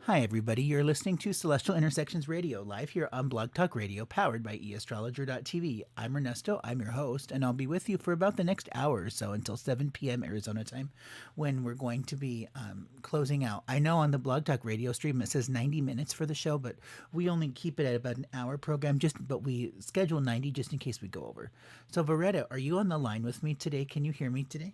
Hi, everybody. You're listening to Celestial Intersections Radio, live here on Blog Talk Radio, powered by eastrologer.tv. I'm Ernesto, I'm your host, and I'll be with you for about the next hour or so until 7 p.m. Arizona time when we're going to be closing out. I know on the Blog Talk Radio stream it says 90 minutes for the show, but we only keep it at about an hour program, but we schedule 90 just in case we go over. So, Veretta, are you on the line with me today? Can you hear me today?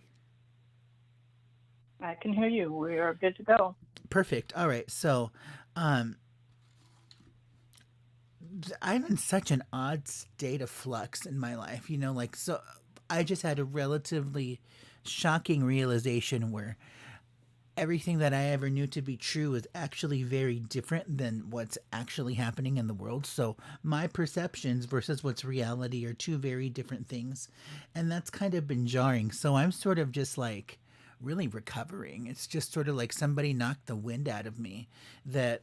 I can hear you. We are good to go. Perfect. All right. So, I'm in such an odd state of flux in my life, so I just had a relatively shocking realization where everything that I ever knew to be true is actually very different than what's actually happening in the world. So my perceptions versus what's reality are two very different things. And that's kind of been jarring. So I'm sort of just like really recovering. It's just sort of like somebody knocked the wind out of me that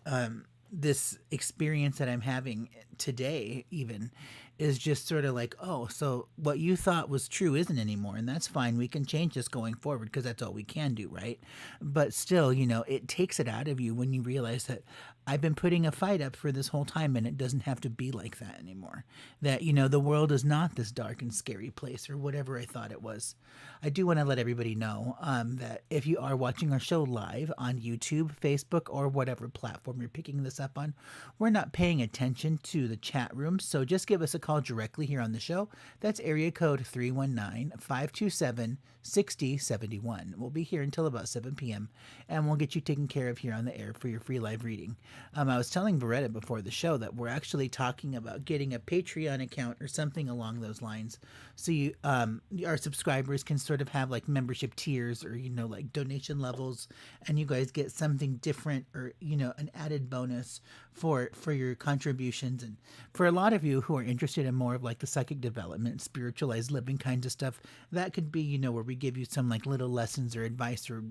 this experience that I'm having today even is just sort of like, oh, so what you thought was true isn't anymore, and that's fine. We can change this going forward because that's all we can do, right? But still, it takes it out of you when you realize that I've been putting a fight up for this whole time and it doesn't have to be like that anymore. That, the world is not this dark and scary place or whatever I thought it was. I do want to let everybody know that if you are watching our show live on YouTube, Facebook, or whatever platform you're picking this up on, we're not paying attention to the chat room. So just give us a call directly here on the show. That's area code 319-527-6071. We'll be here until about 7 p.m. and we'll get you taken care of here on the air for your free live reading. I was telling Beretta before the show that we're actually talking about getting a Patreon account or something along those lines, so you, our subscribers can sort of have like membership tiers or like donation levels, and you guys get something different or an added bonus for your contributions. And for a lot of you who are interested in more of like the psychic development, spiritualized living kinds of stuff, that could be where we give you some like little lessons or advice or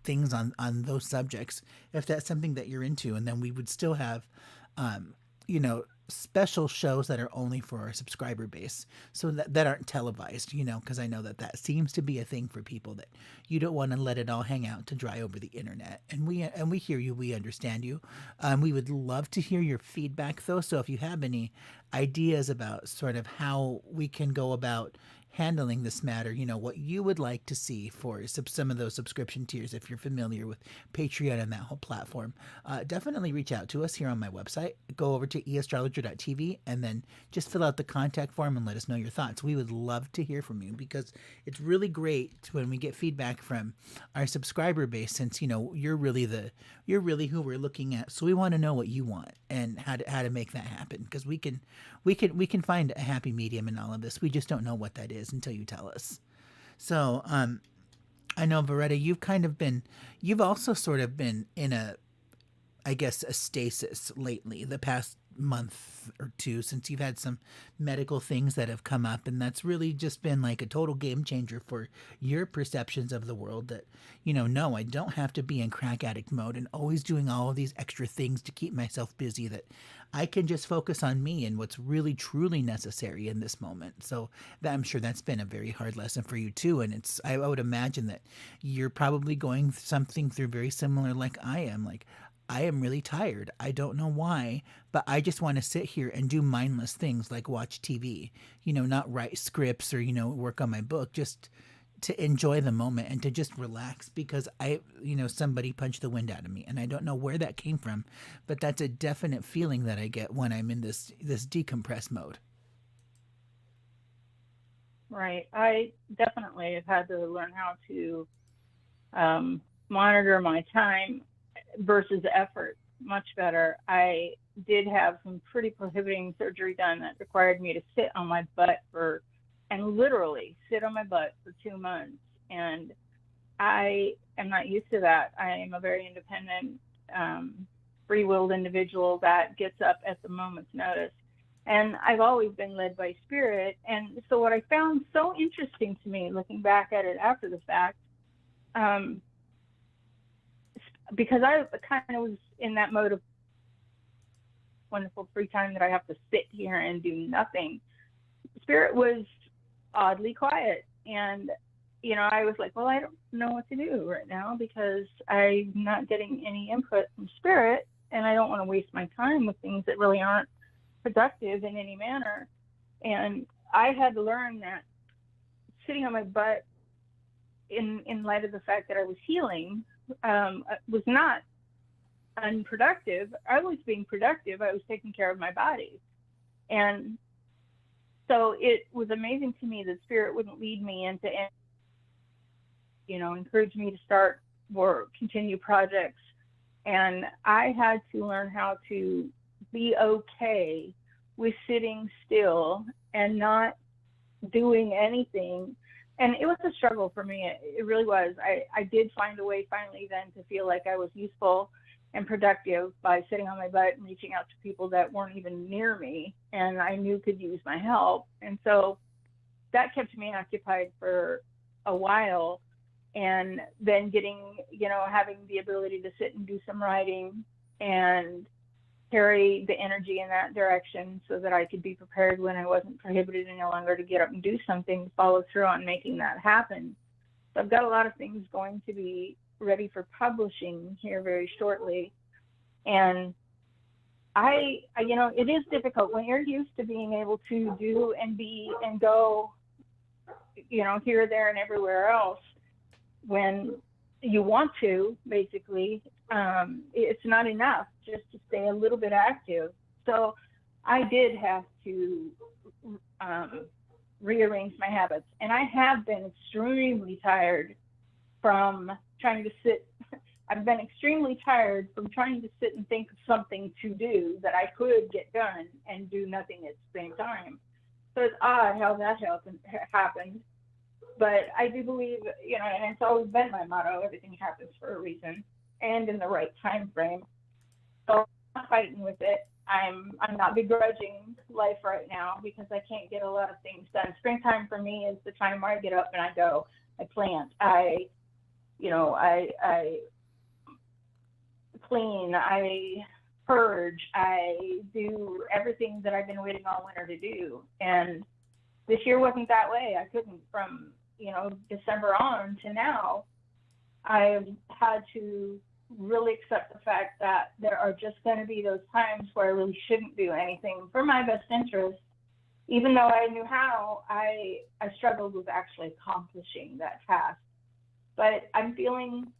things on those subjects if that's something that you're into. And then we would still have special shows that are only for our subscriber base, so that aren't televised, because I know that seems to be a thing for people, that you don't want to let it all hang out to dry over the internet. And we hear you, we understand you. We would love to hear your feedback though, so if you have any ideas about sort of how we can go about handling this matter, what you would like to see for some of those subscription tiers, if you're familiar with Patreon and that whole platform, definitely reach out to us here on my website. Go over to eastrologer.tv and then just fill out the contact form and let us know your thoughts. We would love to hear from you, because it's really great when we get feedback from our subscriber base, since you're really who we're looking at. So we want to know what you want and how to make that happen, because we can find a happy medium in all of this. We just don't know what that is until you tell us. So I know, Veretta, you've also sort of been in a stasis lately, the past month or two, since you've had some medical things that have come up, and that's really just been like a total game changer for your perceptions of the world, that no, I don't have to be in crack addict mode and always doing all of these extra things to keep myself busy, that I can just focus on me and what's really truly necessary in this moment. So I'm sure that's been a very hard lesson for you too, and I would imagine that you're probably going something through very similar like I am. Like, I am really tired. I don't know why, but I just want to sit here and do mindless things like watch TV, not write scripts or, work on my book, just to enjoy the moment and to just relax, because somebody punched the wind out of me, and I don't know where that came from, but that's a definite feeling that I get when I'm in this decompress mode. Right. I definitely have had to learn how to monitor my time versus effort much better. I did have some pretty prohibiting surgery done that required me to sit on my butt and literally sit on my butt for 2 months. And I am not used to that. I am a very independent, free-willed individual that gets up at the moment's notice. And I've always been led by spirit. And so what I found so interesting to me, looking back at it after the fact, because I kind of was in that mode of wonderful free time that I have to sit here and do nothing, spirit was oddly quiet. And, I was like, well, I don't know what to do right now because I'm not getting any input from spirit. and I don't want to waste my time with things that really aren't productive in any manner. And I had to learn that sitting on my butt in light of the fact that I was healing was not unproductive. I was being productive. I was taking care of my body. And so it was amazing to me that spirit wouldn't lead me into, encourage me to start or continue projects. And I had to learn how to be okay with sitting still and not doing anything. And it was a struggle for me. It really was. I did find a way finally then to feel like I was useful and productive by sitting on my butt and reaching out to people that weren't even near me and I knew could use my help. And so that kept me occupied for a while. And then getting, having the ability to sit and do some writing and carry the energy in that direction so that I could be prepared when I wasn't prohibited any longer to get up and do something, follow through on making that happen. So I've got a lot of things going to be ready for publishing here very shortly. And it is difficult when you're used to being able to do and be and go, here, there, and everywhere else. When you want to, basically, it's not enough just to stay a little bit active. So I did have to rearrange my habits. And I have been extremely tired from trying to sit. I've been extremely tired from trying to sit and think of something to do that I could get done and do nothing at the same time. So it's odd how that happened. But I do believe, and it's always been my motto, everything happens for a reason and in the right time frame. So I'm not fighting with it. I'm not begrudging life right now because I can't get a lot of things done. Springtime for me is the time where I get up and I go, I plant, I clean, I purge, I do everything that I've been waiting all winter to do. And this year wasn't that way. I couldn't from December on to now. I've had to really accept the fact that there are just going to be those times where I really shouldn't do anything for my best interest. Even though I knew how, I struggled with actually accomplishing that task. But I'm feeling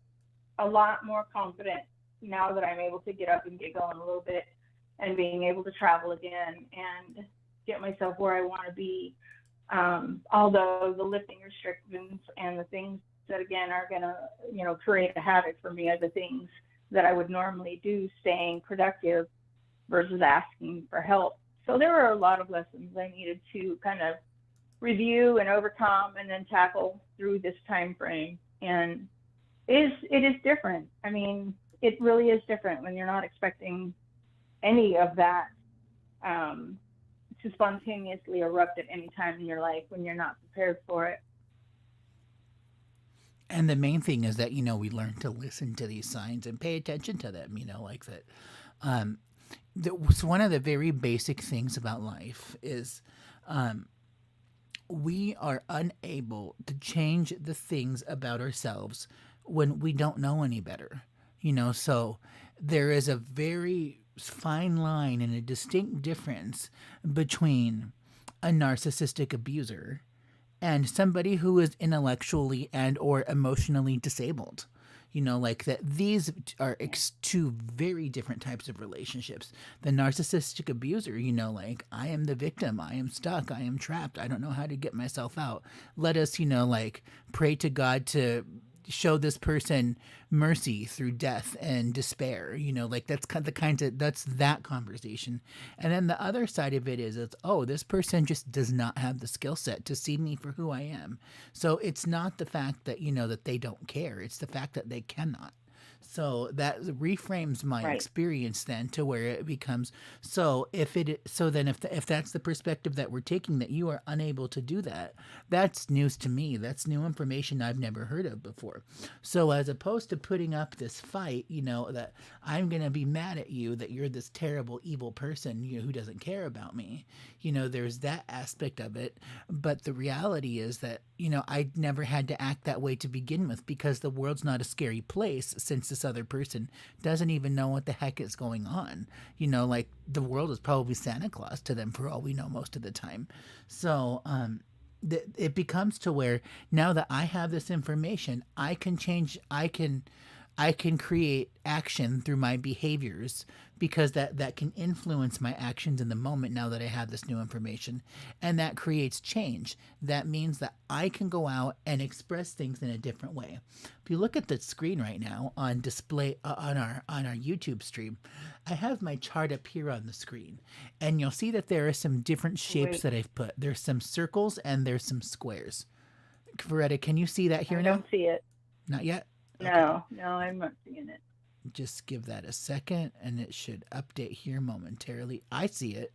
a lot more confident now that I'm able to get up and get going a little bit and being able to travel again and get myself where I want to be. Although the lifting restrictions and the things that again are going to, create a havoc for me are the things that I would normally do, staying productive versus asking for help. So there were a lot of lessons I needed to kind of review and overcome and then tackle through this time frame. And it is different. I mean, it really is different when you're not expecting any of that to spontaneously erupt at any time in your life when you're not prepared for it. And the main thing is that, we learn to listen to these signs and pay attention to them, like that. One of the very basic things about life is we are unable to change the things about ourselves when we don't know any better. So there is a very fine line and a distinct difference between a narcissistic abuser and somebody who is intellectually and or emotionally disabled. Like that these are two very different types of relationships. The narcissistic abuser, like, I am the victim, I am stuck, I am trapped, I don't know how to get myself out. Let us, pray to God to show this person mercy through death and despair. That's that's that conversation. And then the other side of it is, it's, oh, this person just does not have the skill set to see me for who I am. So it's not the fact that, that they don't care. It's the fact that they cannot. So that reframes my Right. experience then to where it becomes, if that's the perspective that we're taking, that you are unable to do that, that's news to me. That's new information I've never heard of before. So as opposed to putting up this fight, that I'm going to be mad at you, that you're this terrible, evil person, who doesn't care about me, there's that aspect of it. But the reality is that, I never had to act that way to begin with because the world's not a scary place since this other person doesn't even know what the heck is going on. Like the world is probably Santa Claus to them for all we know most of the time. So, it becomes to where now that I have this information, I can create action through my behaviors because that can influence my actions in the moment now that I have this new information, and that creates change. That means that I can go out and express things in a different way. If you look at the screen right now on display on our YouTube stream, I have my chart up here on the screen, and you'll see that there are some different shapes Wait, that I've put. There's some circles and there's some squares. Coretta, can you see that I here now? don't see it. Not yet? Okay. No, no, I'm not seeing it. Just give that a second and it should update here momentarily. I see it.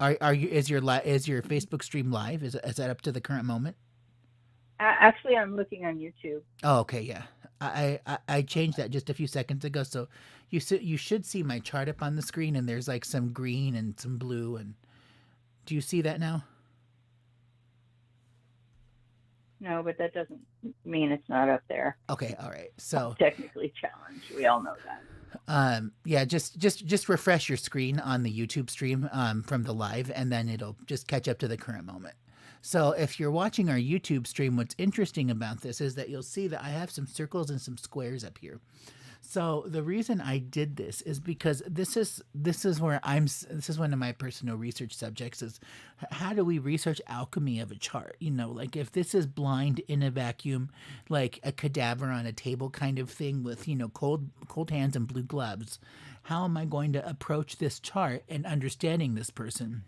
Are you is your Facebook stream live? Is that up to the current moment? Actually, I'm looking on YouTube. Oh, okay, yeah. I changed that just a few seconds ago, so you should see my chart up on the screen, and there's like some green and some blue, and do you see that now? No, but that doesn't mean it's not up there. Okay, all right. So Technically challenged. We all know that. yeah, just refresh your screen on the YouTube stream from the live, and then it'll just catch up to the current moment. So if you're watching our YouTube stream, what's interesting about this is that you'll see that I have some circles and some squares up here. So the reason I did this is because this is where this is one of my personal research subjects is how do we research alchemy of a chart? Like if this is blind in a vacuum, like a cadaver on a table kind of thing with, cold hands and blue gloves, how am I going to approach this chart and understanding this person?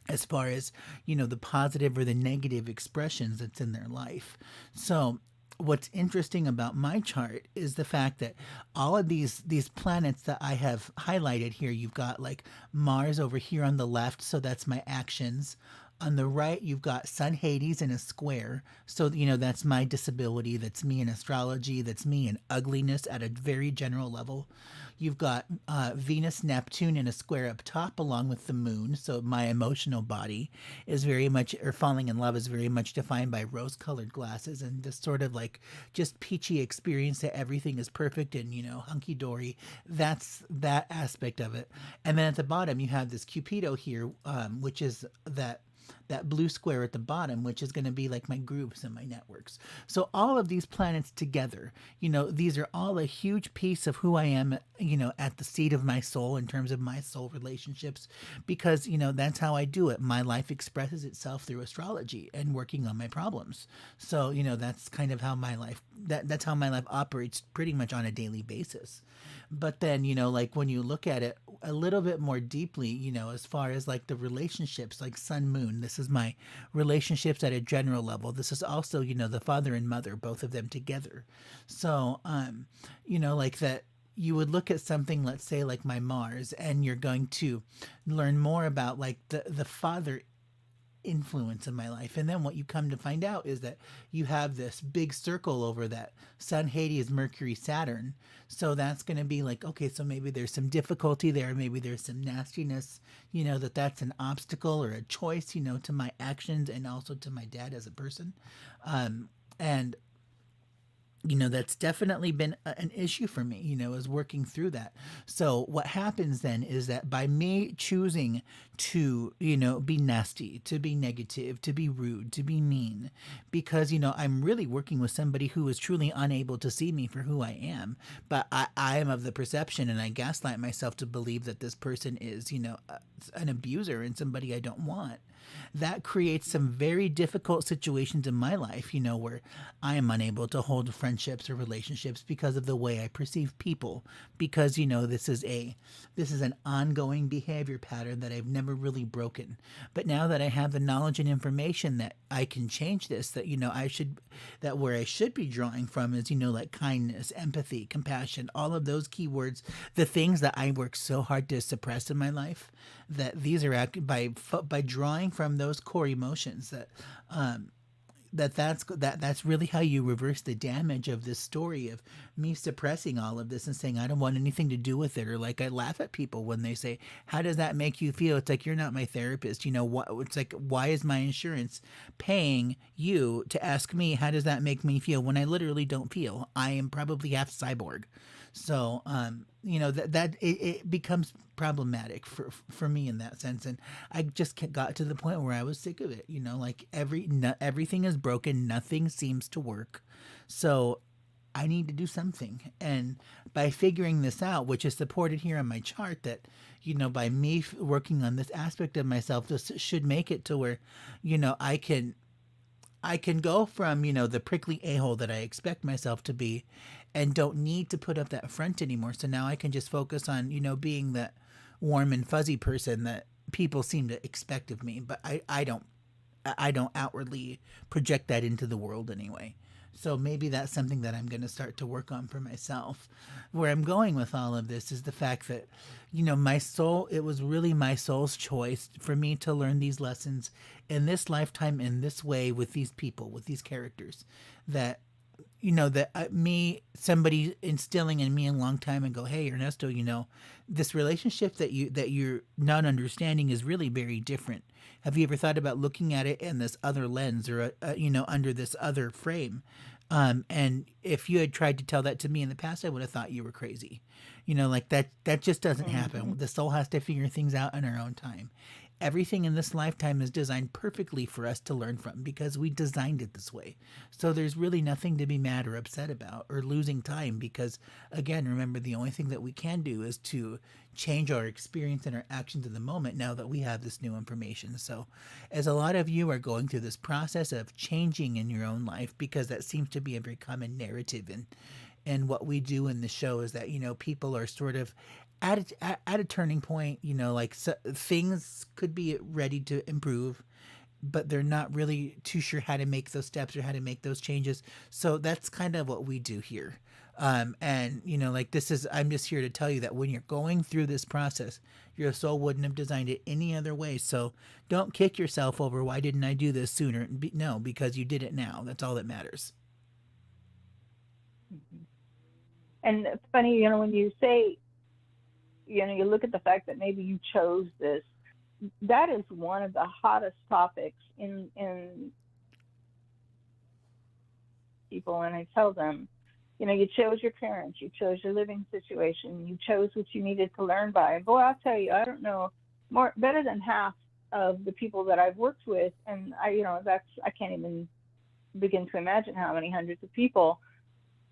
As far as the positive or the negative expressions that's in their life. So what's interesting about my chart is the fact that all of these planets that I have highlighted here, you've got like Mars over here on the left, so that's my actions. On the right, you've got Sun Hades in a square. So, that's my disability. That's me in astrology. That's me in ugliness at a very general level. You've got Venus, Neptune in a square up top along with the moon. So my emotional body is very much, or falling in love is very much defined by rose colored glasses and this sort of like just peachy experience that everything is perfect and, hunky dory. That's that aspect of it. And then at the bottom, you have this Cupido here, which is that blue square at the bottom, which is going to be like my groups and my networks. So all of these planets together, these are all a huge piece of who I am, at the seat of my soul in terms of my soul relationships, because, that's how I do it. My life expresses itself through astrology and working on my problems. So, that's kind of how my life, that's how my life operates pretty much on a daily basis. But then, like when you look at it a little bit more deeply, as far as like the relationships, like sun, moon, this is my relationships at a general level. This is also, the father and mother, both of them together. So, like that, you would look at something, let's say like my Mars, and you're going to learn more about like the father influence in my life. And then what you come to find out is that you have this big circle over that Sun, Hades, Mercury, Saturn. So that's going to be like, okay, so maybe there's some difficulty there. Maybe there's some nastiness, that's an obstacle or a choice, to my actions and also to my dad as a person. And that's definitely been an issue for me, is working through that. So what happens then is that by me choosing to, be nasty, to be negative, to be rude, to be mean, because, I'm really working with somebody who is truly unable to see me for who I am, but I am of the perception and I gaslight myself to believe that this person is, an abuser and somebody I don't want. That creates some very difficult situations in my life, where I am unable to hold friendships or relationships because of the way I perceive people. Because, this is an ongoing behavior pattern that I've never really broken. But now that I have the knowledge and information that I can change this, that, that where I should be drawing from is, like kindness, empathy, compassion, all of those keywords, the things that I work so hard to suppress in my life, that these are by drawing from those core emotions that that's really how you reverse the damage of this story of me suppressing all of this and saying I don't want anything to do with it, or like I laugh at people when they say, how does that make you feel? It's like, you're not my therapist, you know what? It's like, why is my insurance paying you to ask me how does that make me feel when I literally don't feel? I am probably half cyborg. So you know, it becomes problematic for me in that sense, and I just got to the point where I was sick of it. You know, like everything is broken, nothing seems to work, so I need to do something. And by figuring this out, which is supported here on my chart, that, you know, by me working on this aspect of myself, this should make it to where, you know, I can go from, you know, the prickly a-hole that I expect myself to be, and don't need to put up that front anymore. So now I can just focus on, you know, being that warm and fuzzy person that people seem to expect of me, but I don't outwardly project that into the world anyway. So maybe that's something that I'm going to start to work on for myself. Where I'm going with all of this is the fact that, you know, my soul, it was really my soul's choice for me to learn these lessons in this lifetime, in this way, with these people, with these characters. That, you know, that me, somebody instilling in me a long time and go, hey, Ernesto, you know, this relationship that you're not understanding is really very different. Have you ever thought about looking at it in this other lens, or you know, under this other frame? And if you had tried to tell that to me in the past, I would have thought you were crazy. You know, like that just doesn't Mm-hmm. happen. The soul has to figure things out in our own time. Everything in this lifetime is designed perfectly for us to learn from, because we designed it this way. So there's really nothing to be mad or upset about or losing time, because, again, remember, the only thing that we can do is to change our experience and our actions in the moment now that we have this new information. So, as a lot of you are going through this process of changing in your own life, because that seems to be a very common narrative and what we do in the show is that, you know, people are sort of at a turning point, you know, like, so, things could be ready to improve, but they're not really too sure how to make those steps or how to make those changes. So that's kind of what we do here. And, you know, like, this is, I'm just here to tell you that when you're going through this process, your soul wouldn't have designed it any other way. So don't kick yourself over, why didn't I do this sooner? No, because you did it now. That's all that matters. Mm-hmm. And it's funny, you know, when you say, you know, you look at the fact that maybe you chose this, that is one of the hottest topics in people. And I tell them, you know, you chose your parents, you chose your living situation, you chose what you needed to learn by. And boy, I'll tell you, I don't know, more better than half of the people that I've worked with, and I, you know, that's, I can't even begin to imagine how many hundreds of people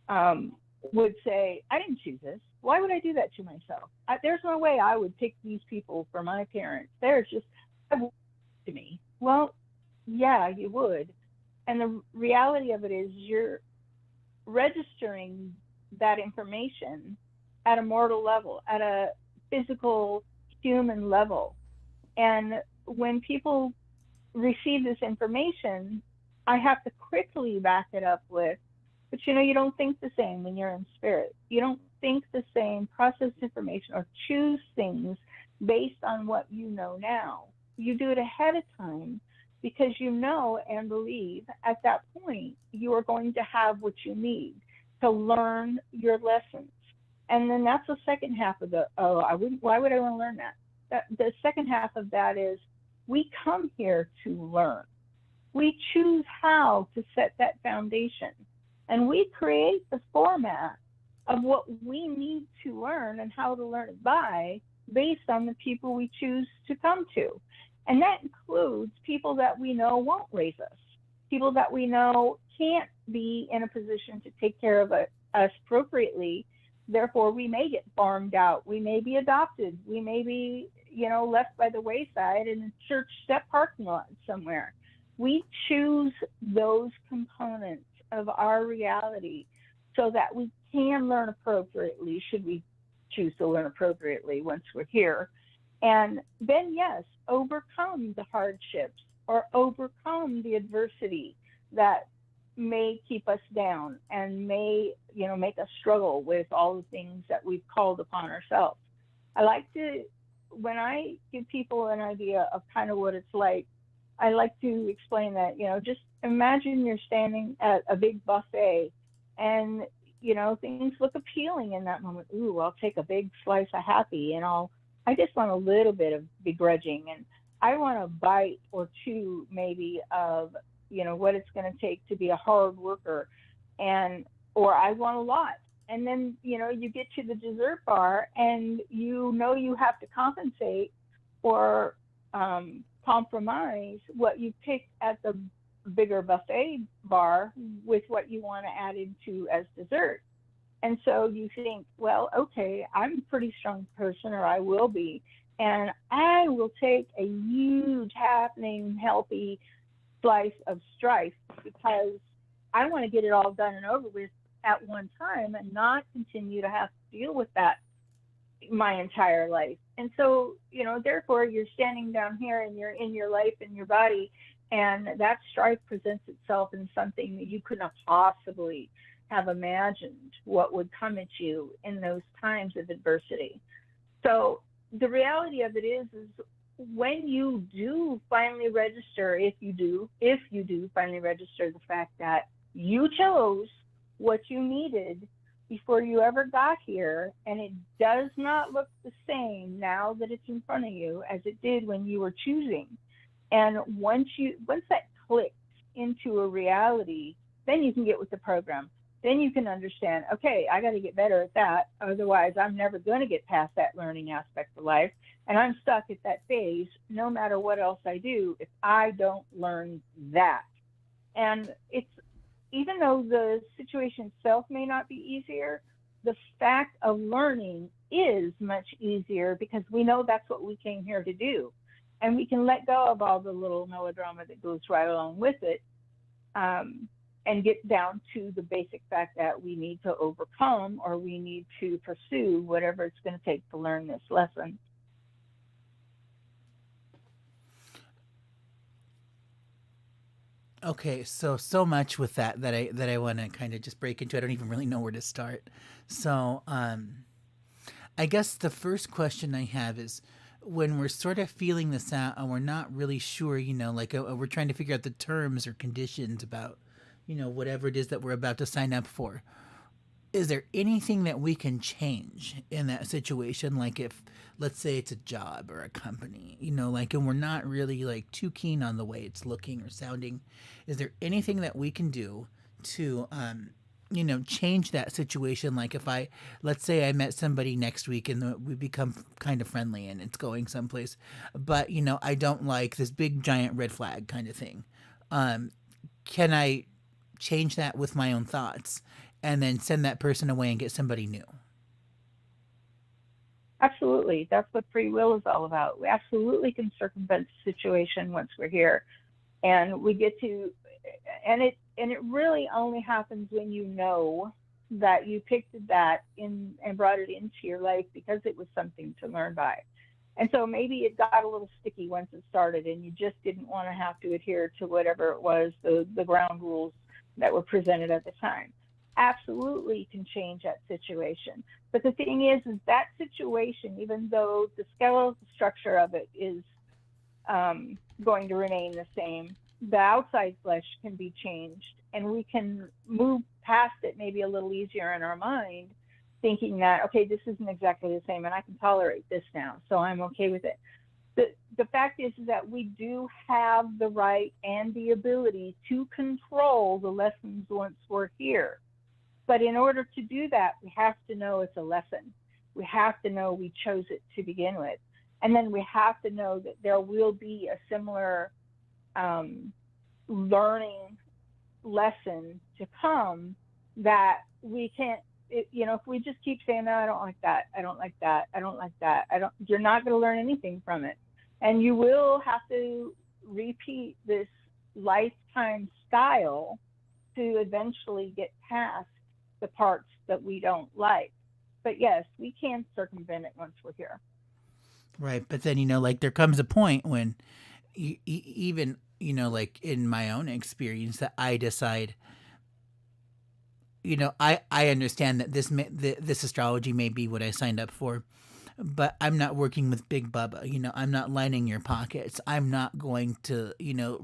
um, would say, I didn't choose this. Why would I do that to myself? There's no way I would pick these people for my parents. They're just to me. Well, yeah, you would. And the reality of it is, you're registering that information at a mortal level, at a physical human level. And when people receive this information, I have to quickly back it up with, but you know, you don't think the same when you're in spirit. You don't think the same, process information, or choose things based on what you know now. You do it ahead of time because you know and believe at that point you are going to have what you need to learn your lessons. And then that's the second half of the, oh, I wouldn't, why would I want to learn that? The second half of that is, we come here to learn. We choose how to set that foundation. And we create the format of what we need to learn and how to learn it by, based on the people we choose to come to. And that includes people that we know won't raise us, people that we know can't be in a position to take care of us appropriately. Therefore, we may get farmed out. We may be adopted. We may be, you know, left by the wayside in a church step parking lot somewhere. We choose those components of our reality so that we can learn appropriately, should we choose to learn appropriately once we're here. And then, yes, overcome the hardships or overcome the adversity that may keep us down and may, you know, make us struggle with all the things that we've called upon ourselves. I like to, when I give people an idea of kind of what it's like, I like to explain that, just imagine you're standing at a big buffet and, things look appealing in that moment. Ooh, I'll take a big slice of happy and I just want a little bit of begrudging, and I want a bite or two maybe of, what it's going to take to be a hard worker, and, or I want a lot. And then, you get to the dessert bar and you have to compensate or compromise what you picked at the bigger buffet bar with what you want to add into as dessert. And so you think, well, okay, I'm a pretty strong person, or I will be, and I will take a huge, happening, healthy slice of strife because I want to get it all done and over with at one time and not continue to have to deal with that my entire life. And so, therefore, you're standing down here and you're in your life and your body, and that strife presents itself in something that you couldn't possibly have imagined what would come at you in those times of adversity. So the reality of it is when you do finally register, if you do finally register the fact that you chose what you needed before you ever got here, and it does not look the same now that it's in front of you as it did when you were choosing. And once that clicks into a reality, then you can get with the program. Then you can understand, okay, I got to get better at that. Otherwise, I'm never going to get past that learning aspect of life. And I'm stuck at that phase no matter what else I do if I don't learn that. And it's, even though the situation itself may not be easier, the fact of learning is much easier because we know that's what we came here to do. And we can let go of all the little melodrama that goes right along with it, and get down to the basic fact that we need to overcome, or we need to pursue whatever it's going to take to learn this lesson. Okay, so much with that I want to kind of just break into. I don't even really know where to start. So, I guess the first question I have is when we're sort of feeling this out and we're not really sure, like we're trying to figure out the terms or conditions about, whatever it is that we're about to sign up for. Is there anything that we can change in that situation? Like if, let's say it's a job or a company, like, and we're not really like too keen on the way it's looking or sounding. Is there anything that we can do to, change that situation? Like if let's say I met somebody next week and we become kind of friendly and it's going someplace, but, I don't like this big giant red flag kind of thing. Um, can I change that with my own thoughts and then send that person away and get somebody new? Absolutely. That's what free will is all about. We absolutely can circumvent the situation once we're here. And we get to, and it really only happens when you know that you picked that in and brought it into your life because it was something to learn by. And so maybe it got a little sticky once it started and you just didn't want to have to adhere to whatever it was, the ground rules that were presented at the time. Absolutely can change that situation. But the thing is that situation, even though the skeletal structure of it is going to remain the same, the outside flesh can be changed, and we can move past it maybe a little easier in our mind, thinking that, okay, this isn't exactly the same and I can tolerate this now, so I'm okay with it. The fact is that we do have the right and the ability to control the lessons once we're here. But in order to do that, we have to know it's a lesson. We have to know we chose it to begin with. And then we have to know that there will be a similar learning lesson to come that we can't, if we just keep saying, no, I don't like that, I don't like that, I don't like that, you're not going to learn anything from it. And you will have to repeat this lifetime style to eventually get past the parts that we don't like. But yes, we can circumvent it once we're here. Right. But then, like there comes a point when even, like in my own experience that I decide, I understand that this astrology may be what I signed up for. but I'm not working with Big Bubba. I'm not lining your pockets. I'm not going to,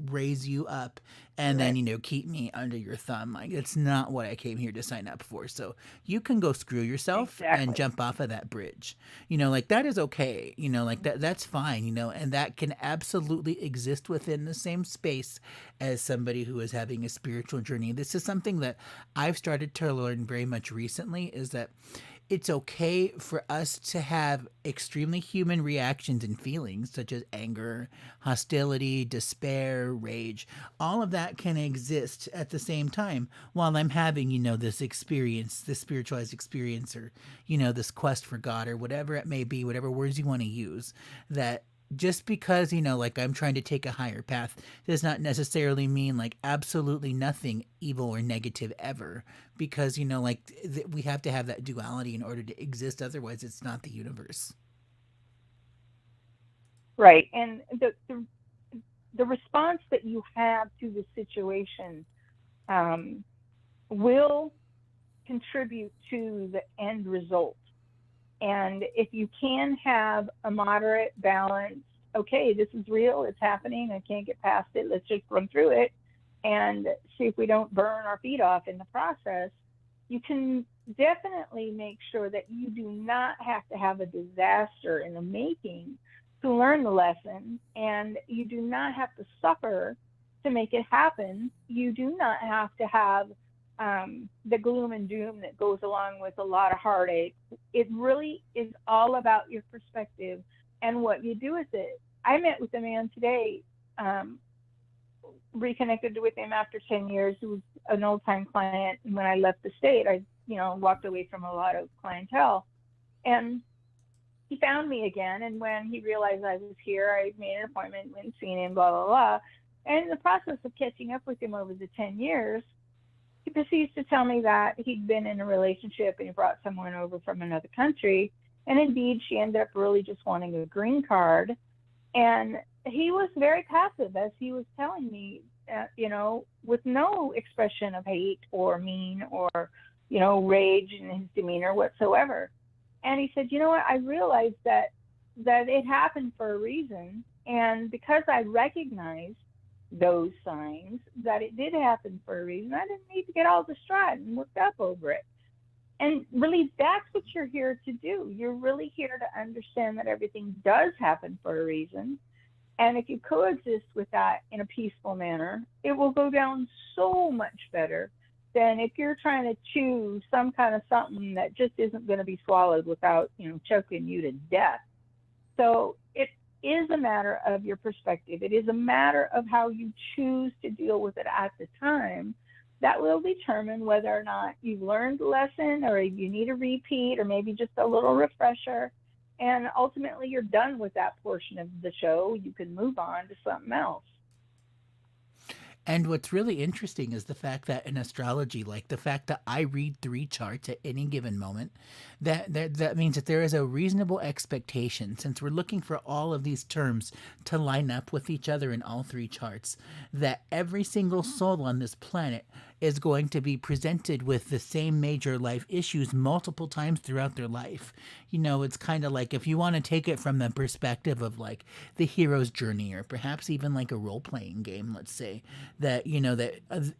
raise you up and then, Right. keep me under your thumb. Like, it's not what I came here to sign up for. So you can go screw yourself and Exactly. jump off of that bridge. Like that is okay. Like that's fine, and that can absolutely exist within the same space as somebody who is having a spiritual journey. This is something that I've started to learn very much recently, is that it's okay for us to have extremely human reactions and feelings such as anger, hostility, despair, rage. All of that can exist at the same time while I'm having, this experience, this spiritualized experience, or, this quest for God, or whatever it may be, whatever words you want to use. That just because, like I'm trying to take a higher path does not necessarily mean like absolutely nothing evil or negative ever. Because, like we have to have that duality in order to exist. Otherwise, it's not the universe. Right. And the response that you have to the situation um, will contribute to the end result. And if you can have a moderate balance, okay, this is real, it's happening, I can't get past it, let's just run through it and see if we don't burn our feet off in the process, you can definitely make sure that you do not have to have a disaster in the making to learn the lesson, and you do not have to suffer to make it happen. You do not have to have the gloom and doom that goes along with a lot of heartache. It really is all about your perspective and what you do with it. I met with a man today, um, reconnected with him after 10 years, who was an old time client. And when I left the state, I, walked away from a lot of clientele. And he found me again. And when he realized I was here, I made an appointment, went and seen him, blah, blah, blah. And in the process of catching up with him over the 10 years, he proceeds to tell me that he'd been in a relationship and he brought someone over from another country. And indeed, she ended up really just wanting a green card. And he was very passive, as he was telling me, with no expression of hate or mean or, rage in his demeanor whatsoever. And he said, you know what, I realized that it happened for a reason. And because I recognized those signs that it did happen for a reason, I didn't need to get all distraught and worked up over it. And really, that's what you're here to do. You're really here to understand that everything does happen for a reason. And if you coexist with that in a peaceful manner, it will go down so much better than if you're trying to chew some kind of something that just isn't going to be swallowed without, choking you to death. So it is a matter of your perspective. It is a matter of how you choose to deal with it at the time that will determine whether or not you've learned the lesson, or you need a repeat, or maybe just a little refresher. And ultimately, you're done with that portion of the show. You can move on to something else. And what's really interesting is the fact that in astrology, like the fact that I read three charts at any given moment, that means that there is a reasonable expectation, since we're looking for all of these terms to line up with each other in all three charts, that every single soul on this planet is going to be presented with the same major life issues multiple times throughout their life. It's kind of like, if you want to take it from the perspective of like the hero's journey, or perhaps even like a role playing game, let's say, that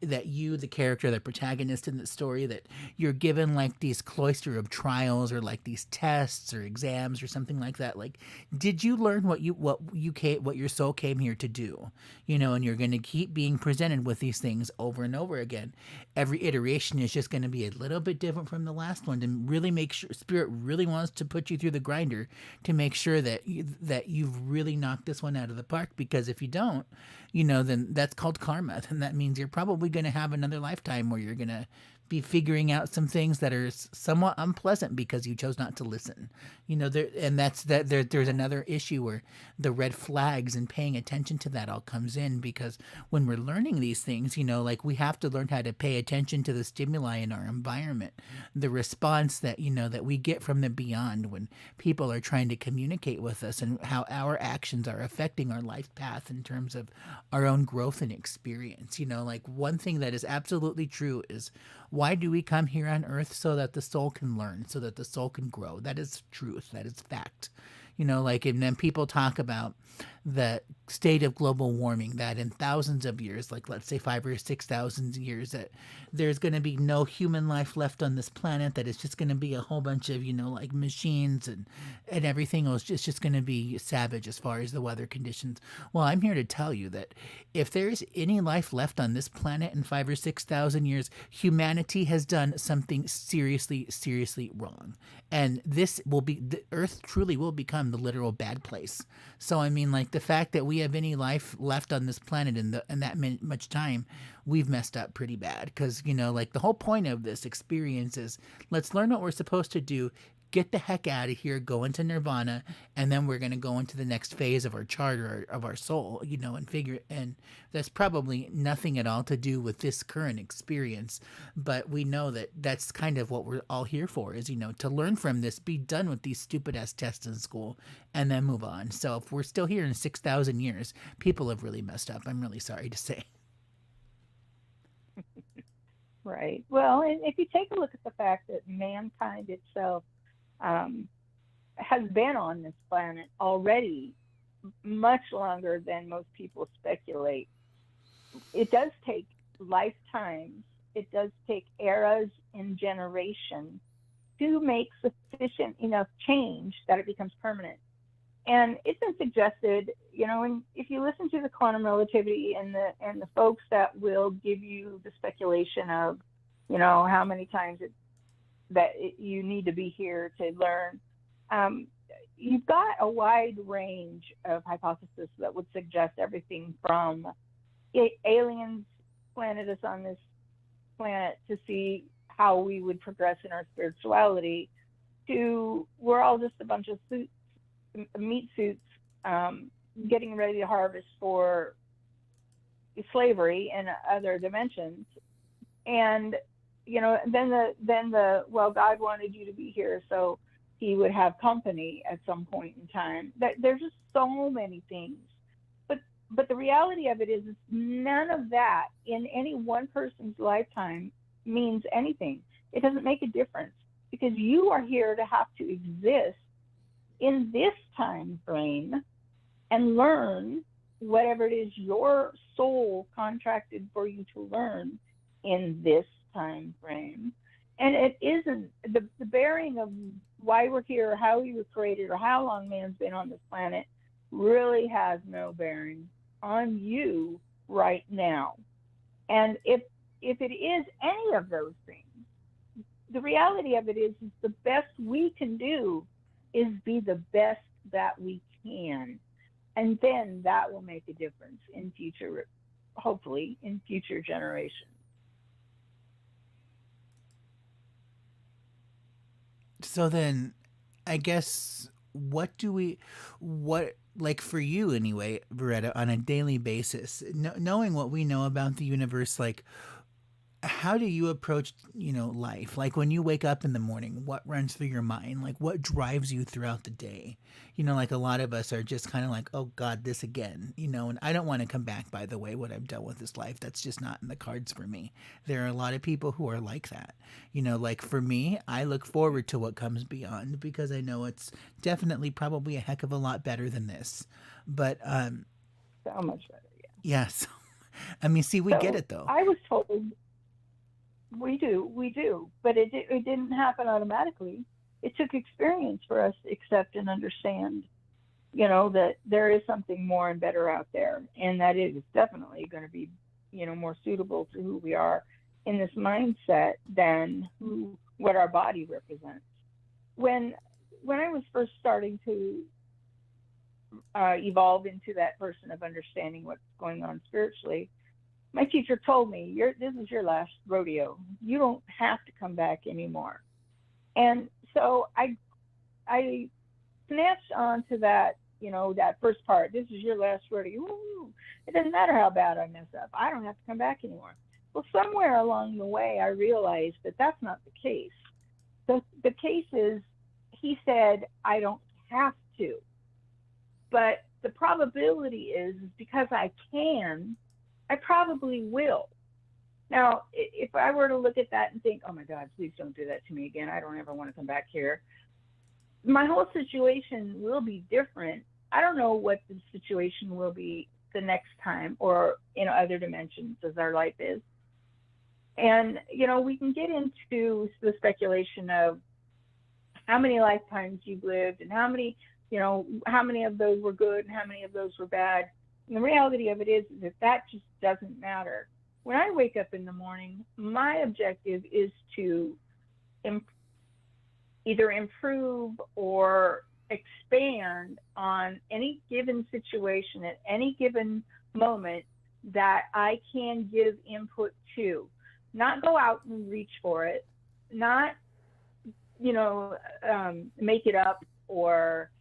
that you, the character, the protagonist in the story, that you're given like these cloister of trials, or like these tests or exams or something like that. Like, did you learn what your soul came here to do? And you're going to keep being presented with these things over and over again. Every iteration is just going to be a little bit different from the last one, to really make sure Spirit really wants to put you through the grinder to make sure that you've really knocked this one out of the park. Because if you don't, then that's called karma. Then that means you're probably going to have another lifetime where you're going to be figuring out some things that are somewhat unpleasant because you chose not to listen. There's another issue where the red flags and paying attention to that all comes in, because when we're learning these things, like we have to learn how to pay attention to the stimuli in our environment, the response that that we get from the beyond when people are trying to communicate with us, and how our actions are affecting our life path in terms of our own growth and experience. Like one thing that is absolutely true is Why do we come here on earth? So that the soul can learn, so that the soul can grow. That is truth. That is fact. Like, and then people talk about the state of global warming, that in thousands of years, like let's say 5 or 6 thousand years, that there's going to be no human life left on this planet, that it's just going to be a whole bunch of, like machines and everything else. It's just going to be savage as far as the weather conditions. Well, I'm here to tell you that if there's any life left on this planet in 5 or 6 thousand years, humanity has done something seriously, seriously wrong. And the earth truly will become the literal bad place. So, I mean, like the fact that we have any life left on this planet in that much time, we've messed up pretty bad. Because, like the whole point of this experience is let's learn what we're supposed to do, get the heck out of here, go into nirvana, and then we're going to go into the next phase of our charter of our soul, and that's probably nothing at all to do with this current experience, but we know that that's kind of what we're all here for, is, to learn from this, be done with these stupid ass tests in school, and then move on. So if we're still here in 6,000 years, people have really messed up. I'm really sorry to say. Right. Well, and if you take a look at the fact that mankind itself um, has been on this planet already much longer than most people speculate. It does take lifetimes, it does take eras and generations to make sufficient enough change that it becomes permanent. And it's been suggested, and if you listen to the quantum relativity and the folks that will give you the speculation of, how many times you need to be here to learn. You've got a wide range of hypotheses that would suggest everything from aliens planted us on this planet to see how we would progress in our spirituality, to we're all just a bunch of meat suits getting ready to harvest for slavery and other dimensions. And then the well, God wanted you to be here, so he would have company at some point in time. There's just so many things, but the reality of it is none of that in any one person's lifetime means anything. It doesn't make a difference, because you are here to have to exist in this time frame and learn whatever it is your soul contracted for you to learn in this time frame. And it isn't the bearing of why we're here, or how we were created, or how long man's been on this planet really has no bearing on you right now. And if it is any of those things, the reality of it is the best we can do is be the best that we can. And then that will make a difference in future, hopefully in future generations. So then, I guess, what, like for you anyway, Beretta, on a daily basis, knowing what we know about the universe, like, how do you approach, life? Like when you wake up in the morning, what runs through your mind? Like what drives you throughout the day? Like a lot of us are just kind of like, oh God, this again, and I don't want to come back, by the way, what I've done with this life. That's just not in the cards for me. There are a lot of people who are like that. Like for me, I look forward to what comes beyond, because I know it's definitely probably a heck of a lot better than this. But So much better, yeah. yes. I mean, see, we get So it though. I was told we do, but it didn't happen automatically. It took experience for us to accept and understand, that there is something more and better out there, and that it is definitely going to be, more suitable to who we are in this mindset than what our body represents. When I was first starting to evolve into that person of understanding what's going on spiritually, my teacher told me, this is your last rodeo. You don't have to come back anymore. And so I snatched onto that, that first part. This is your last rodeo. Woo! It doesn't matter how bad I mess up. I don't have to come back anymore. Well, somewhere along the way, I realized that that's not the case. The case is, he said, I don't have to. But the probability is because I can, I probably will. Now, if I were to look at that and think, oh my God, please don't do that to me again, I don't ever want to come back here, my whole situation will be different. I don't know what the situation will be the next time or in other dimensions as our life is. And, we can get into the speculation of how many lifetimes you've lived and how many of those were good and how many of those were bad. And the reality of it is that that just doesn't matter. When I wake up in the morning, my objective is to Im- either improve or expand on any given situation at any given moment that I can give input to. Not go out and reach for it, not, make it up or,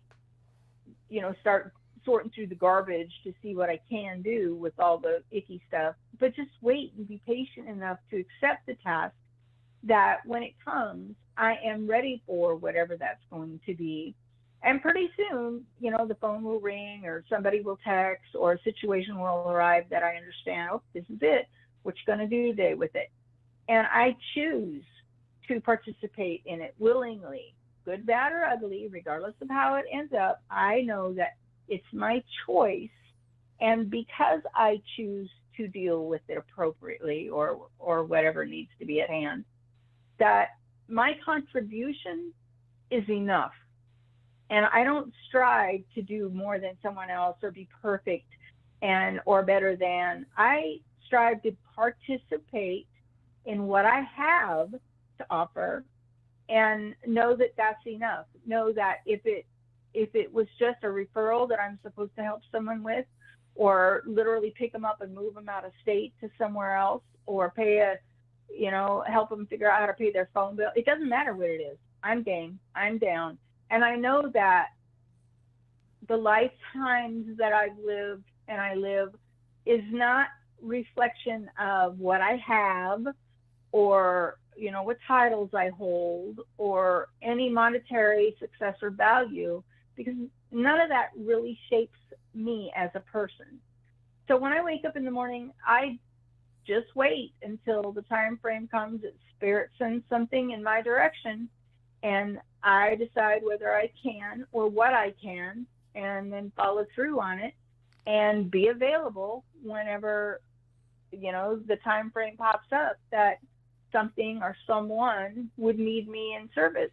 start sorting through the garbage to see what I can do with all the icky stuff, but just wait and be patient enough to accept the task that when it comes, I am ready for whatever that's going to be. And pretty soon, the phone will ring or somebody will text or a situation will arrive that I understand, oh, this is it. What you going to do today with it? And I choose to participate in it willingly, good, bad, or ugly, regardless of how it ends up. I know that it's my choice. And because I choose to deal with it appropriately or whatever needs to be at hand, that my contribution is enough. And I don't strive to do more than someone else or be perfect and or better than. I strive to participate in what I have to offer and know that that's enough. Know that if it was just a referral that I'm supposed to help someone with, or literally pick them up and move them out of state to somewhere else, or help them figure out how to pay their phone bill. It doesn't matter what it is. I'm game. I'm down. And I know that the lifetimes that I've lived and I live is not reflection of what I have or what titles I hold or any monetary success or value, because none of that really shapes me as a person. So when I wake up in the morning, I just wait until the time frame comes that spirit sends something in my direction, and I decide whether I can or what I can, and then follow through on it and be available whenever the time frame pops up that something or someone would need me in service.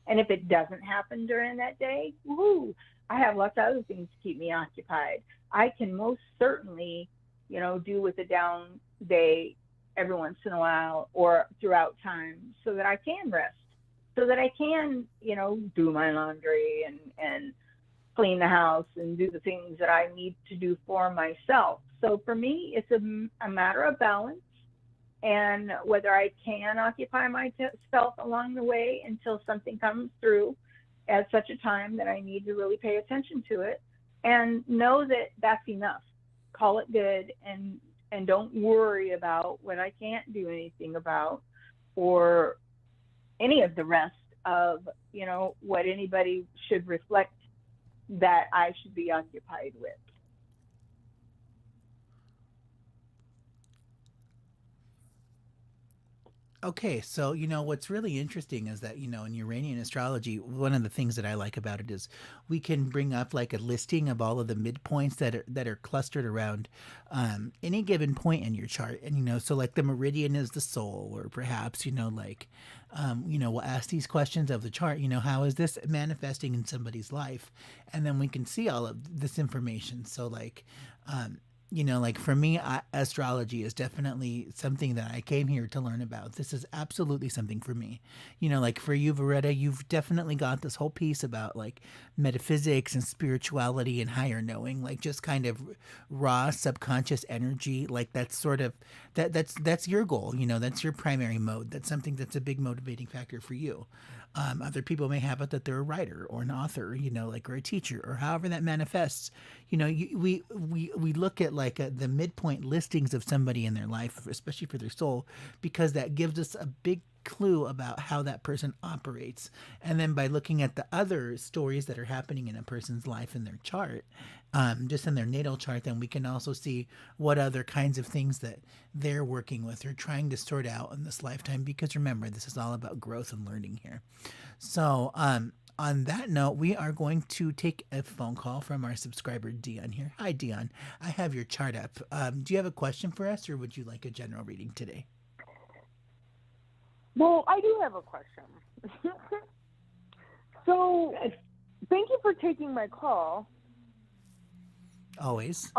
And if it doesn't happen during that day, woohoo, I have lots of other things to keep me occupied. I can most certainly, do with a down day every once in a while or throughout time so that I can rest, so that I can, do my laundry and clean the house and do the things that I need to do for myself. So for me, it's a matter of balance and whether I can occupy myself along the way until something comes through at such a time that I need to really pay attention to it, and know that that's enough. Call it good, and don't worry about what I can't do anything about or any of the rest of what anybody should reflect that I should be occupied with. Okay, so what's really interesting is that in Uranian astrology, one of the things that I like about it is we can bring up like a listing of all of the midpoints that are clustered around any given point in your chart, and so like the meridian is the soul, or perhaps we'll ask these questions of the chart. How is this manifesting in somebody's life, and then we can see all of this information. So like for me, astrology is definitely something that I came here to learn about. This is absolutely something for me. Like for you, Veretta, you've definitely got this whole piece about like metaphysics and spirituality and higher knowing, like just kind of raw subconscious energy. Like that's sort of that's your goal. That's your primary mode. That's something that's a big motivating factor for you. Other people may have it that they're a writer or an author, or a teacher, or however that manifests. We look at like the midpoint listings of somebody in their life, especially for their soul, because that gives us a big clue about how that person operates. And then by looking at the other stories that are happening in a person's life in their chart, just in their natal chart, then we can also see what other kinds of things that they're working with or trying to sort out in this lifetime. Because remember, this is all about growth and learning here. So, on that note, we are going to take a phone call from our subscriber Dion here. Hi, Dion. I have your chart up. Do you have a question for us, or would you like a general reading today? Well, I do have a question. So, thank you for taking my call. Always.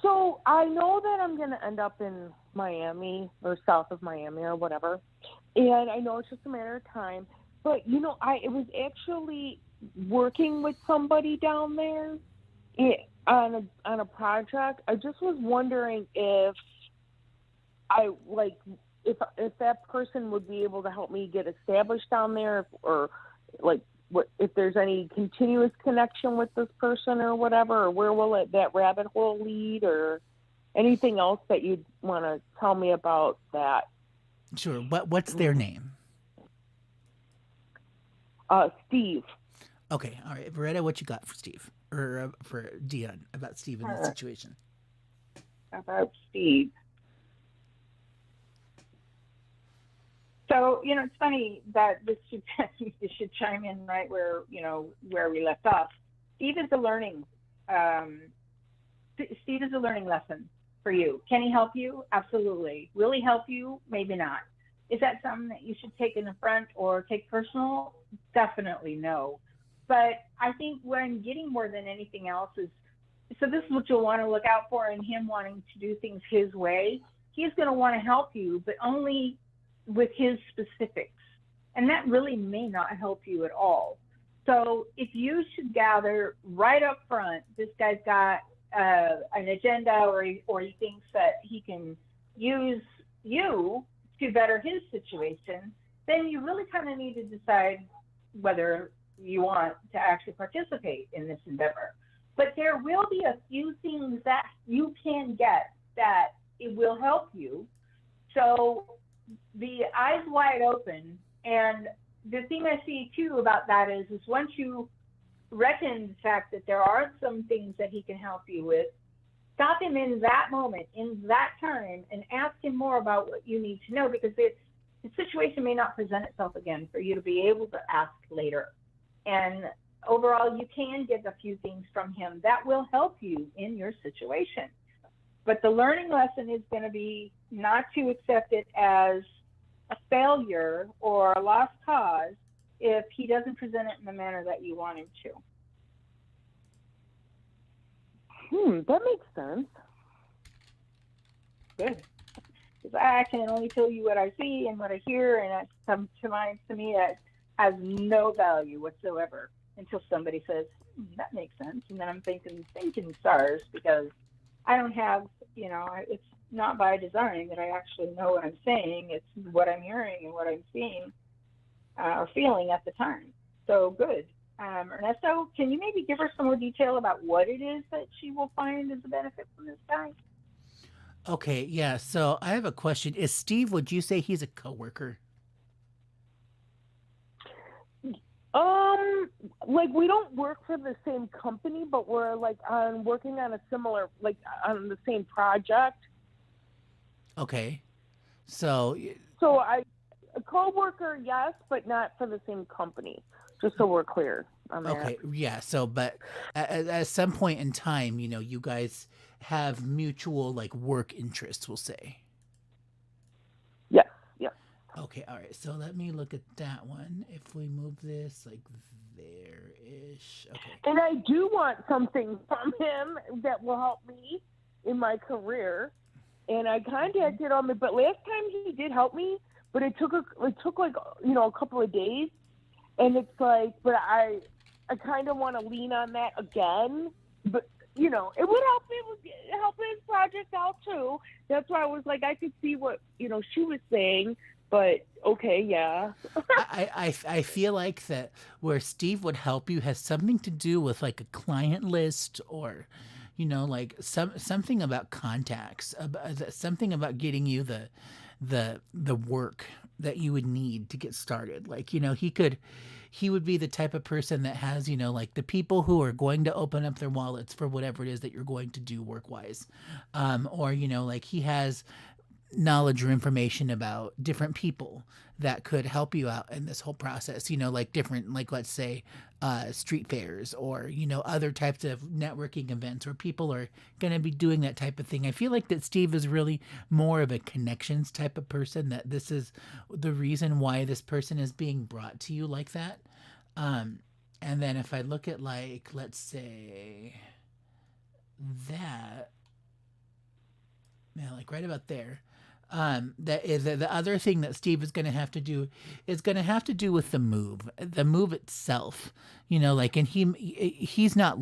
So I know that I'm going to end up in Miami or south of Miami or whatever. And I know it's just a matter of time. But, it was actually working with somebody down there on a project. I just was wondering if if that person would be able to help me get established down there, or if there's any continuous connection with this person or whatever, or where will that rabbit hole lead, or anything else that you'd want to tell me about that. Sure. What's their name? Steve. Okay. All right. Beretta, what you got for Steve? Or for Dion about Steve in this situation? About Steve. So, it's funny that this should chime in right where we left off. Steve is a learning lesson for you. Can he help you? Absolutely. Will he help you? Maybe not. Is that something that you should take in the front or take personal? Definitely no. But I think when getting more than anything else so this is what you'll want to look out for in him wanting to do things his way. He's going to want to help you, but only with his specifics. And that really may not help you at all. So if you should gather right up front, this guy's got an agenda, or he thinks that he can use you to better his situation, then you really kind of need to decide whether you want to actually participate in this endeavor. But there will be a few things that you can get that it will help you. So the eyes wide open. And the thing I see too about that is once you reckon the fact that there are some things that he can help you with, stop him in that moment, in that time, and ask him more about what you need to know, because the situation may not present itself again for you to be able to ask later. And overall, you can get a few things from him that will help you in your situation. But the learning lesson is going to be not to accept it as a failure or a lost cause if he doesn't present it in the manner that you want him to. That makes sense. Good. Because I can only tell you what I see and what I hear, and that comes to me that has no value whatsoever until somebody says, that makes sense. And then I'm thinking stars, because I don't have, it's not by design that I actually know what I'm saying. It's what I'm hearing and what I'm seeing or feeling at the time. So good. Ernesto, can you maybe give her some more detail about what it is that she will find as a benefit from this guy? Okay, yeah. So I have a question. Is Steve, would you say he's a coworker? We don't work for the same company, but we're working on a similar, on the same project. Okay. So a coworker, yes, but not for the same company. Just so we're clear on that. Okay, yeah. So, but at some point in time, you guys have mutual work interests, we'll say. Yes, yes. Okay, all right. So let me look at that one. If we move this there-ish. Okay. And I do want something from him that will help me in my career. And I contacted him, but last time he did help me, but it took a couple of days. And it's but I kind of want to lean on that again. But, it would help his project out too. That's why I was I could see what, she was saying. But, okay, yeah. I feel like that where Steve would help you has something to do with a client list, or, something about contacts, something about getting you the work that you would need to get started. Like, he would be the type of person that has, like the people who are going to open up their wallets for whatever it is that you're going to do work wise. Or, like he has knowledge or information about different people that could help you out in this whole process, like different, like let's say street fairs or, other types of networking events where people are going to be doing that type of thing. I feel like that Steve is really more of a connections type of person, that this is the reason why this person is being brought to you like that. And then if I look at, like, let's say that, yeah, like right about there, that is the other thing that Steve is going to have to do is going to have to do with the move itself. Like, and he's not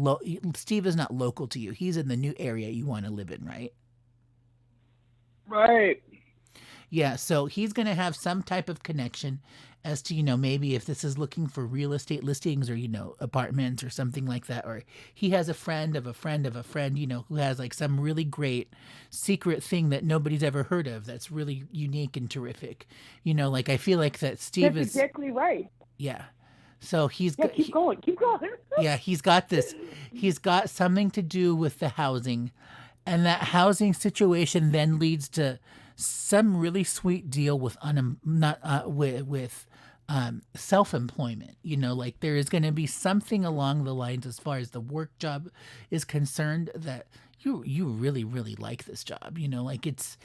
Steve is not local to you. He's in the new area you want to live in, right? Right. Yeah, so he's going to have some type of connection as to, maybe if this is looking for real estate listings or, apartments or something like that. Or he has a friend of a friend of a friend, who has like some really great secret thing that nobody's ever heard of that's really unique and terrific. Like I feel like that Steve That's is exactly right. Yeah. So he's Yeah, keep going. yeah, he's got this. He's got something to do with the housing, and that housing situation then leads to some really sweet deal with self-employment. Like there is going to be something along the lines as far as the work job is concerned that you really really like this job. Like it's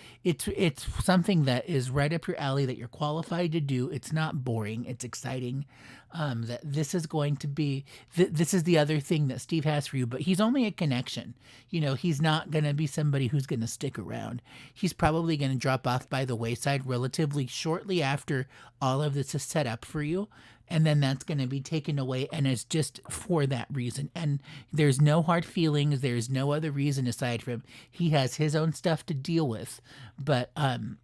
something that is right up your alley, that you're qualified to do. It's not boring, it's exciting. That this is going to be this is the other thing that Steve has for you, but he's only a connection. He's not going to be somebody who's going to stick around. He's probably going to drop off by the wayside relatively shortly after all of this is set up for you. And then that's going to be taken away, and it's just for that reason. And there's no hard feelings. There's no other reason aside from he has his own stuff to deal with. But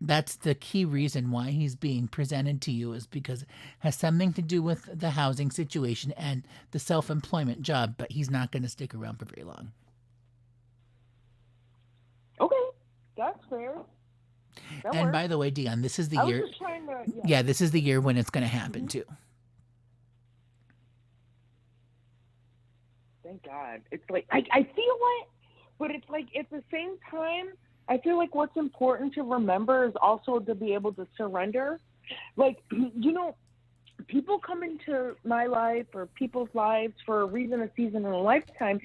that's the key reason why he's being presented to you, is because it has something to do with the housing situation and the self-employment job. But he's not going to stick around for very long. Okay, that's fair. That And works. by the way, Dion, this is the I was year. just trying to, Yeah, this is the year when it's going to happen too. Thank God. It's like I feel it, but it's like at the same time, I feel like what's important to remember is also to be able to surrender. Like, people come into my life or people's lives for a reason, a season, and a lifetime.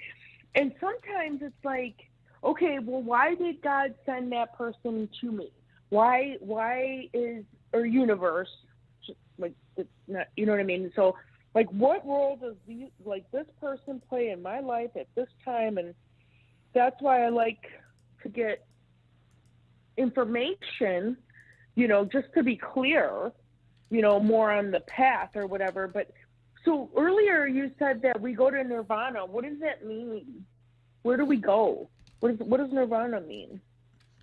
And sometimes it's like, okay, well, why did God send that person to me? Why is our universe like, it's not, you know what I mean? So, like, what role does this person play in my life at this time? And that's why I like to get information, just to be clear, more on the path or whatever. But so earlier you said that we go to nirvana. What does that mean? Where do we go? What does nirvana mean?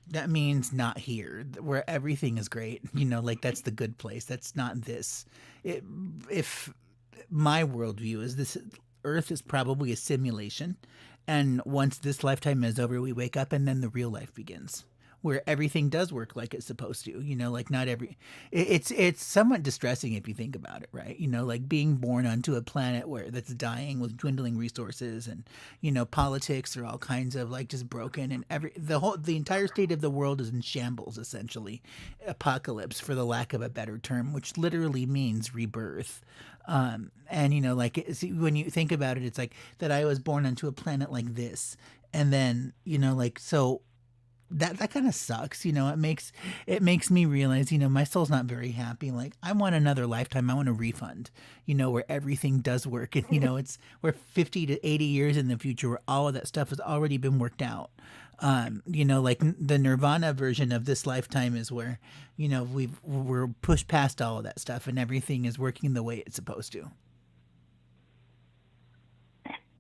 That means not here, where everything is great. Like that's the good place. That's not this. If my worldview is this, Earth is probably a simulation, and once this lifetime is over, we wake up and then the real life begins, where everything does work like it's supposed to. Like not every, it's somewhat distressing if you think about it, right? Like being born onto a planet where that's dying with dwindling resources, and politics are all kinds of like just broken, and the entire state of the world is in shambles, essentially, apocalypse for the lack of a better term, which literally means rebirth. And like when you think about it, it's like that I was born onto a planet like this, and then like so. That kind of sucks. It makes me realize, my soul's not very happy. Like I want another lifetime. I want a refund, where everything does work. And, we're 50 to 80 years in the future where all of that stuff has already been worked out. Like the Nirvana version of this lifetime is where, we're pushed past all of that stuff and everything is working the way it's supposed to.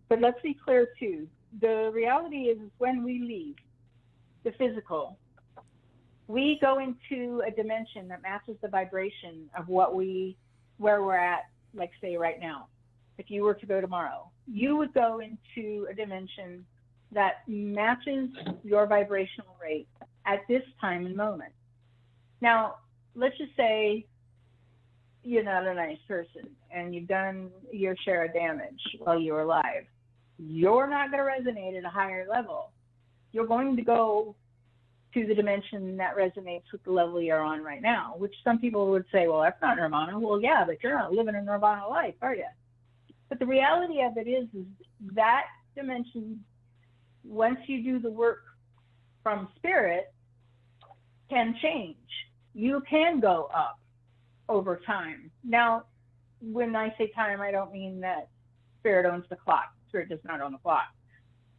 But let's be clear too. The reality is when we leave the physical, we go into a dimension that matches the vibration of where we're at, like say right now. If you were to go tomorrow, you would go into a dimension that matches your vibrational rate at this time and moment. Now, let's just say you're not a nice person and you've done your share of damage while you're alive. You're not going to resonate at a higher level. You're going to go to the dimension that resonates with the level you're on right now, which some people would say, well, that's not nirvana. Well, yeah, but you're not living a nirvana life, are you? But the reality of it is that dimension, once you do the work from spirit, can change. You can go up over time. Now, when I say time, I don't mean that spirit owns the clock. Spirit does not own the clock.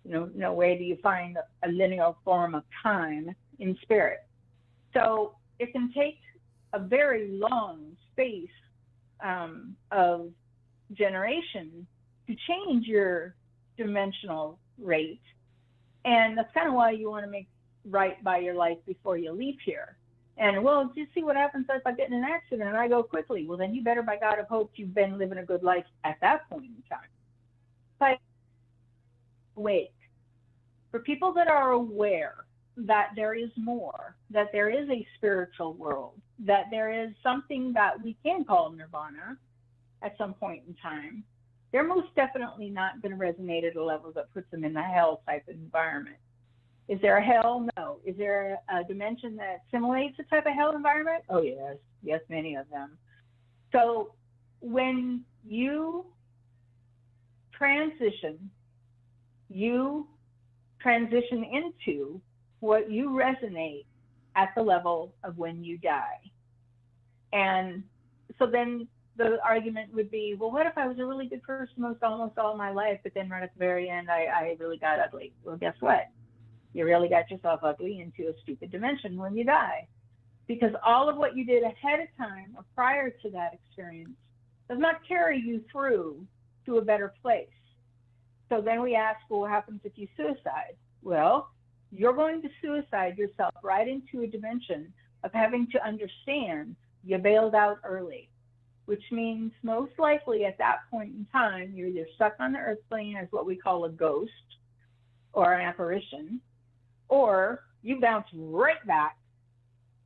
No way do you find a linear form of time in spirit. So it can take a very long space of generation to change your dimensional rate. And that's kind of why you want to make right by your life before you leave here. And, well, just see what happens if I get in an accident and I go quickly. Well, then you better, by God, have hoped you've been living a good life at that point in time. But wait, for people that are aware that there is more, that there is a spiritual world, that there is something that we can call nirvana at some point in time, they're most definitely not going to resonate at a level that puts them in the hell type of environment. Is there a hell? No. Is there a dimension that simulates a type of hell environment? Oh, yes. Yes, many of them. So when you transition into what you resonate at the level of when you die. And so then the argument would be, well, what if I was a really good person almost all my life, but then right at the very end, I really got ugly? Well, guess what? You really got yourself ugly into a stupid dimension when you die. Because all of what you did ahead of time or prior to that experience does not carry you through to a better place. So then we ask, well, what happens if you suicide? Well, you're going to suicide yourself right into a dimension of having to understand you bailed out early, which means most likely at that point in time, you're either stuck on the earth plane as what we call a ghost or an apparition, or you bounce right back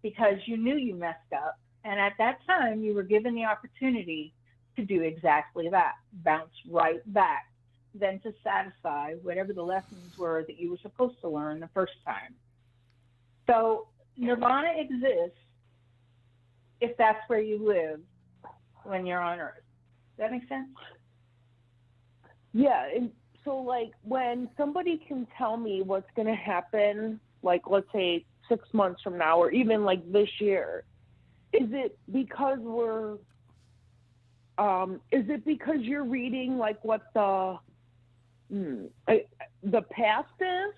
because you knew you messed up. And at that time, you were given the opportunity to do exactly that, bounce right back, then to satisfy whatever the lessons were that you were supposed to learn the first time. So nirvana exists if that's where you live when you're on Earth. Does that make sense? Yeah, and so like when somebody can tell me what's going to happen, like let's say 6 months from now or even like this year, is it because you're reading like what the past is?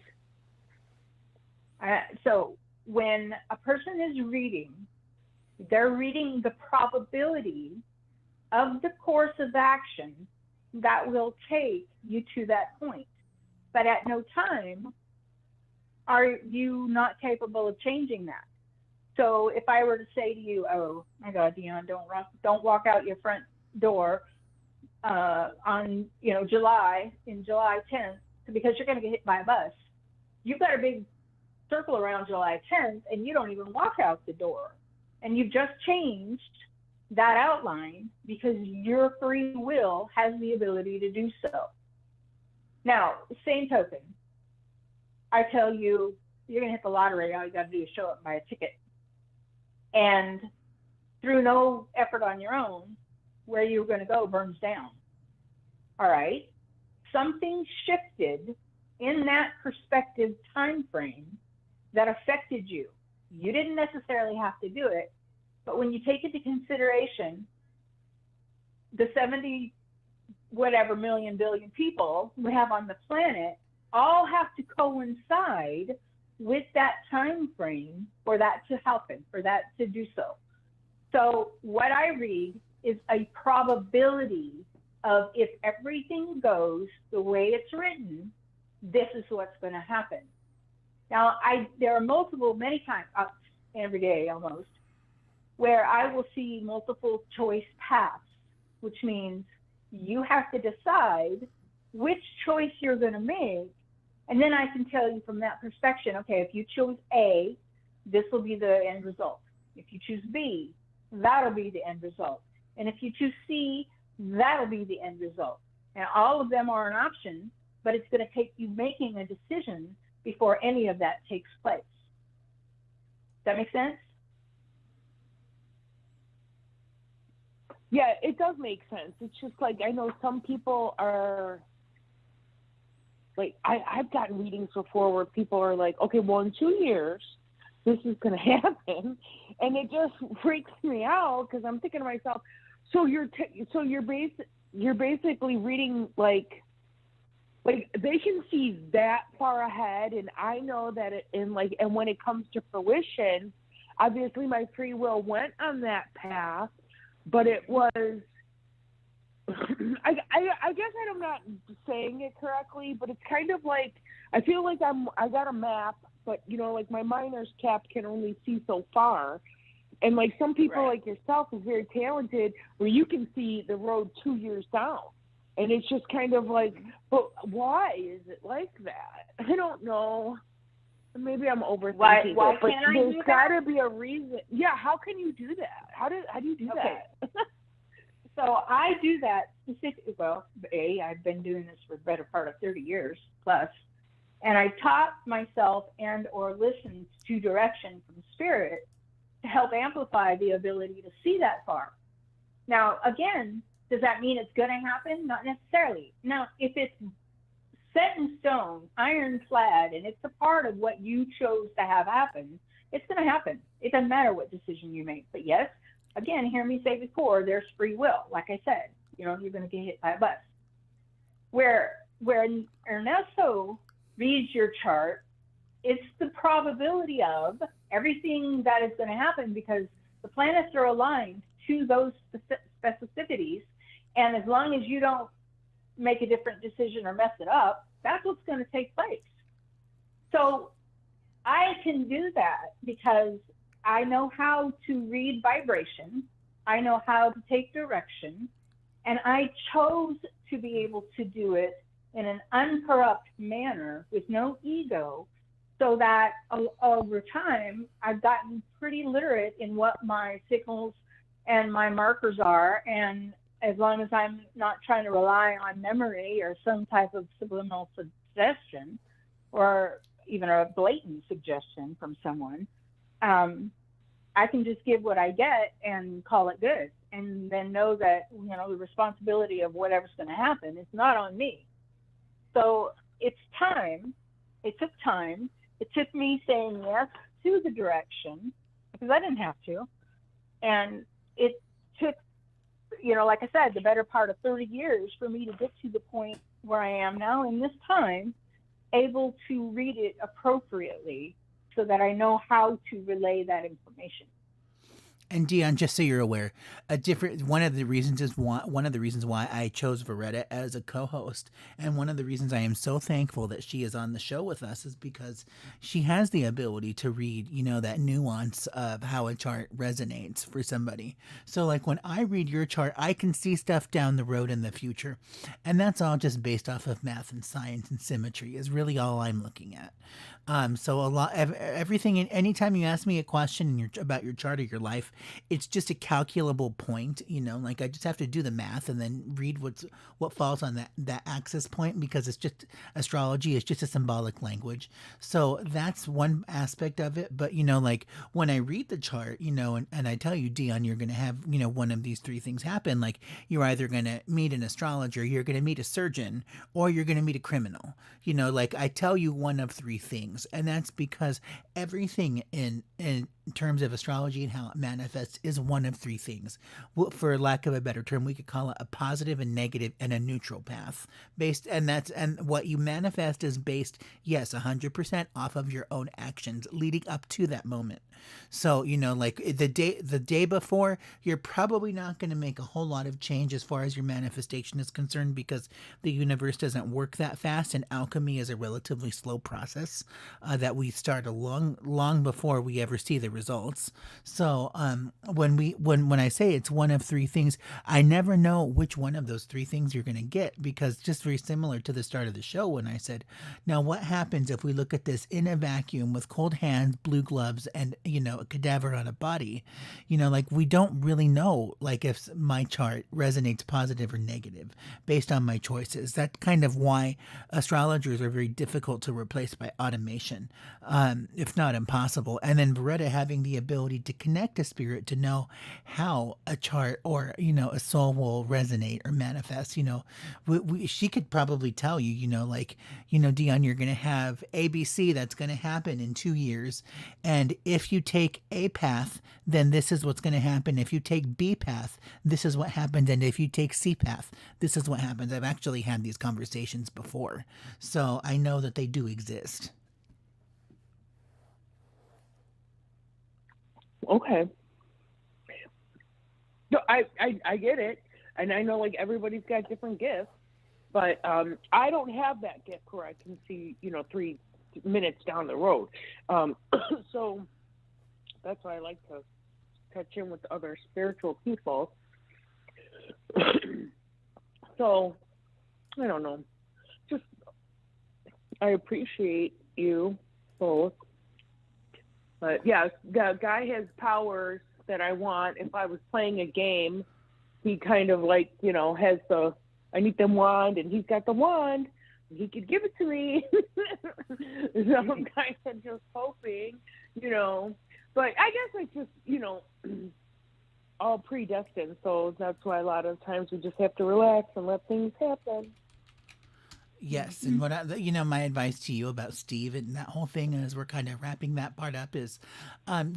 So when a person is reading, they're reading the probability of the course of action that will take you to that point. But at no time are you not capable of changing that. So if I were to say to you, oh my God, Dion, don't walk out your front door on July 10th because you're going to get hit by a bus. You've got a big circle around July 10th and you don't even walk out the door. And you've just changed that outline because your free will has the ability to do so. Now, same token, I tell you, you're going to hit the lottery. All you got to do is show up and buy a ticket. And through no effort on your own, where you're going to go burns down. All right? Something shifted in that perspective time frame that affected you. You didn't necessarily have to do it, but when you take into consideration the 70 whatever million billion people we have on the planet all have to coincide with that time frame for that to happen, for that to do so. So what I read is a probability of if everything goes the way it's written, this is what's going to happen. Now, there are many times, every day almost, where I will see multiple choice paths, which means you have to decide which choice you're going to make. And then I can tell you from that perspective, okay, if you chose A, this will be the end result. If you choose B, that'll be the end result. And if you choose C, that'll be the end result. And all of them are an option, but it's going to take you making a decision before any of that takes place. Does that make sense? Yeah, it does make sense. It's just like, I know some people are like, I've gotten readings before where people are like, okay, well, in 2 years, this is going to happen. And it just freaks me out because I'm thinking to myself, so you're basically reading like they can see that far ahead, and I know that and when it comes to fruition, obviously my free will went on that path, but it was I guess I'm not saying it correctly, but it's kind of like I feel like I got a map, but like my miner's cap can only see so far. And like some people like yourself is very talented where you can see the road 2 years down. And it's just kind of like, but why is it like that? I don't know. Maybe I'm overthinking why it, but can't I there's do got to that? be a reason. Yeah, how can you do that? How do you do that? So I do that specifically. Well, I've been doing this for the better part of 30 years plus, and I taught myself and or listened to direction from spirit to help amplify the ability to see that far. Now, again, does that mean it's going to happen? Not necessarily. Now, if it's set in stone, ironclad, and it's a part of what you chose to have happen, it's going to happen. It doesn't matter what decision you make. But yes, again, hear me say before, there's free will. Like I said, you're going to get hit by a bus. Where Ernesto reads your chart, it's the probability of everything that is going to happen because the planets are aligned to those specificities. And as long as you don't make a different decision or mess it up, that's what's going to take place. So I can do that because I know how to read vibration. I know how to take direction. And I chose to be able to do it in an uncorrupt manner with no ego, so that over time, I've gotten pretty literate in what my signals and my markers are. And as long as I'm not trying to rely on memory or some type of subliminal suggestion or even a blatant suggestion from someone, I can just give what I get and call it good. And then know that, the responsibility of whatever's going to happen is not on me. So it's time. It took time. It took me saying yes to the direction because I didn't have to. And it took, like I said, the better part of 30 years for me to get to the point where I am now in this time, able to read it appropriately so that I know how to relay that information. And Dion, just so you're aware, one of the reasons why I chose Veretta as a co-host, and one of the reasons I am so thankful that she is on the show with us is because she has the ability to read, that nuance of how a chart resonates for somebody. So like when I read your chart, I can see stuff down the road in the future, and that's all just based off of math and science and symmetry is really all I'm looking at. So everything, anytime you ask me a question about your chart or your life, it's just a calculable point, like I just have to do the math and then read what falls on that axis point, because it's just astrology is just a symbolic language. So that's one aspect of it. But, like when I read the chart, and I tell you, Dion, you're going to have, one of these three things happen. Like you're either going to meet an astrologer, you're going to meet a surgeon, or you're going to meet a criminal. Like I tell you one of three things. And that's because everything in terms of astrology and how it manifests is one of three things. For lack of a better term, we could call it a positive and negative and a neutral path. And what you manifest is based, yes, 100% off of your own actions leading up to that moment. So, like the day before, you're probably not going to make a whole lot of change as far as your manifestation is concerned, because the universe doesn't work that fast, and alchemy is a relatively slow process that we start long before we ever see the results. So when I say it's one of three things, I never know which one of those three things you're going to get, because just very similar to the start of the show when I said, now what happens if we look at this in a vacuum with cold hands, blue gloves, and a cadaver on a body? Like we don't really know like if my chart resonates positive or negative based on my choices. That's kind of why astrologers are very difficult to replace by automation, if not impossible. And then Beretta having the ability to connect to spirit to know how a chart or a soul will resonate or manifest. She could probably tell you, Dion, you're going to have ABC that's going to happen in 2 years, and if you take A path, then this is what's going to happen. If you take B path, this is what happens, and if you take C path, this is what happens. I've actually had these conversations before, so I know that they do exist. Okay. No, I get it, and I know like everybody's got different gifts, but I don't have that gift where I can see 3 minutes down the road. So that's why I like to touch in with other spiritual people. So I don't know. Just I appreciate you both. But yeah, the guy has powers that I want. If I was playing a game, he kind of like, has I need the wand, and he's got the wand, and he could give it to me. So I'm kind of just hoping, But I guess it's just, all predestined. So that's why a lot of times we just have to relax and let things happen. Yes, and what my advice to you about Steve and that whole thing, as we're kind of wrapping that part up, is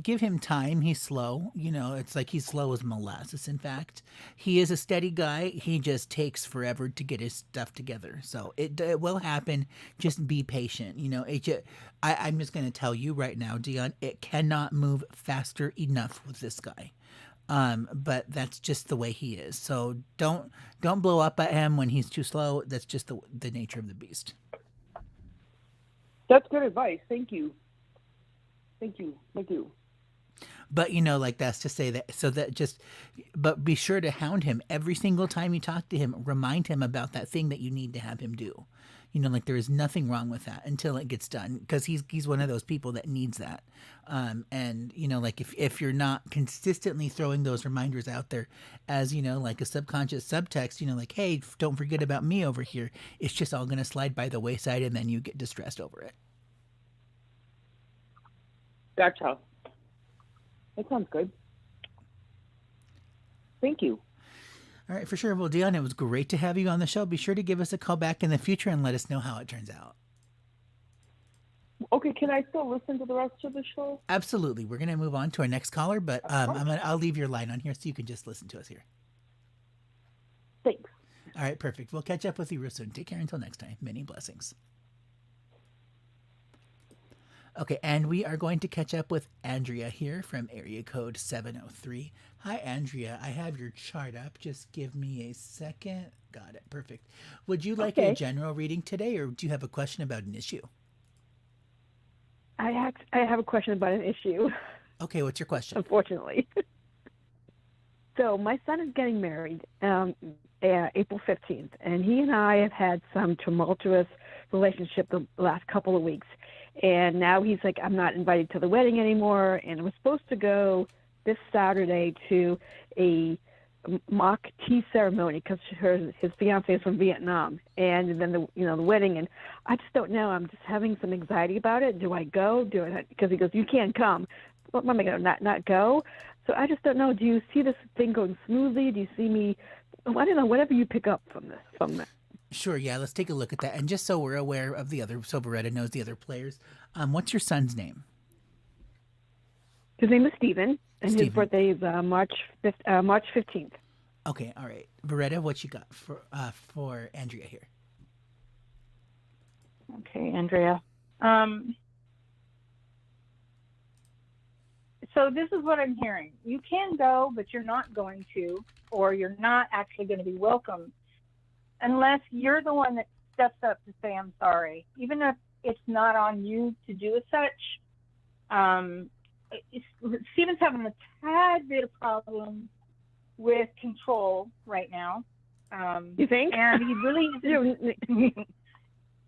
give him time. He's slow. It's like he's slow as molasses. In fact, he is a steady guy. He just takes forever to get his stuff together. So it will happen. Just be patient. I'm just going to tell you right now, Dion, it cannot move faster enough with this guy. But that's just the way he is. So don't blow up at him when he's too slow. That's just the nature of the beast. That's good advice. Thank you. But like that's to say that, so that but be sure to hound him every single time you talk to him. Remind him about that thing that you need to have him do. Like there is nothing wrong with that until it gets done, because he's one of those people that needs that. And like if you're not consistently throwing those reminders out there as like a subconscious subtext, like, hey, don't forget about me over here, it's just all going to slide by the wayside, and then you get distressed over it. Gotcha. That sounds good. Thank you. All right, for sure. Well, Dion, it was great to have you on the show. Be sure to give us a call back in the future and let us know how it turns out. Okay, can I still listen to the rest of the show? Absolutely. We're going to move on to our next caller, but I'll leave your line on here so you can just listen to us here. Thanks. All right, perfect. We'll catch up with you real soon. Take care until next time. Many blessings. Okay, and we are going to catch up with Andrea here from area code 703. Hi, Andrea. I have your chart up. Just give me a second. Got it. Perfect. Would you like a general reading today, or do you have a question about an issue? I have a question about an issue. Okay, what's your question? Unfortunately. So my son is getting married April 15th, and he and I have had some tumultuous relationship the last couple of weeks. And now he's like, I'm not invited to the wedding anymore. And I was supposed to go this Saturday to a mock tea ceremony because his fiance is from Vietnam. And then the wedding. And I just don't know. I'm just having some anxiety about it. Do I go? Because he goes, you can't come. What am I going to not go? So I just don't know. Do you see this thing going smoothly? Do you see me? I don't know. Whatever you pick up from that. Sure, yeah, let's take a look at that. And just so we're aware of the other, so Beretta knows the other players, what's your son's name? His name is Stephen, and Stephen. His birthday is March 15th. Okay, all right. Beretta, what you got for Andrea here? Okay, Andrea. So this is what I'm hearing. You can go, but you're not going to, or you're not actually going to be welcome unless you're the one that steps up to say, I'm sorry. Even if it's not on you to do as such, Stephen's having a tad bit of problem with control right now. You think? And he really isn't,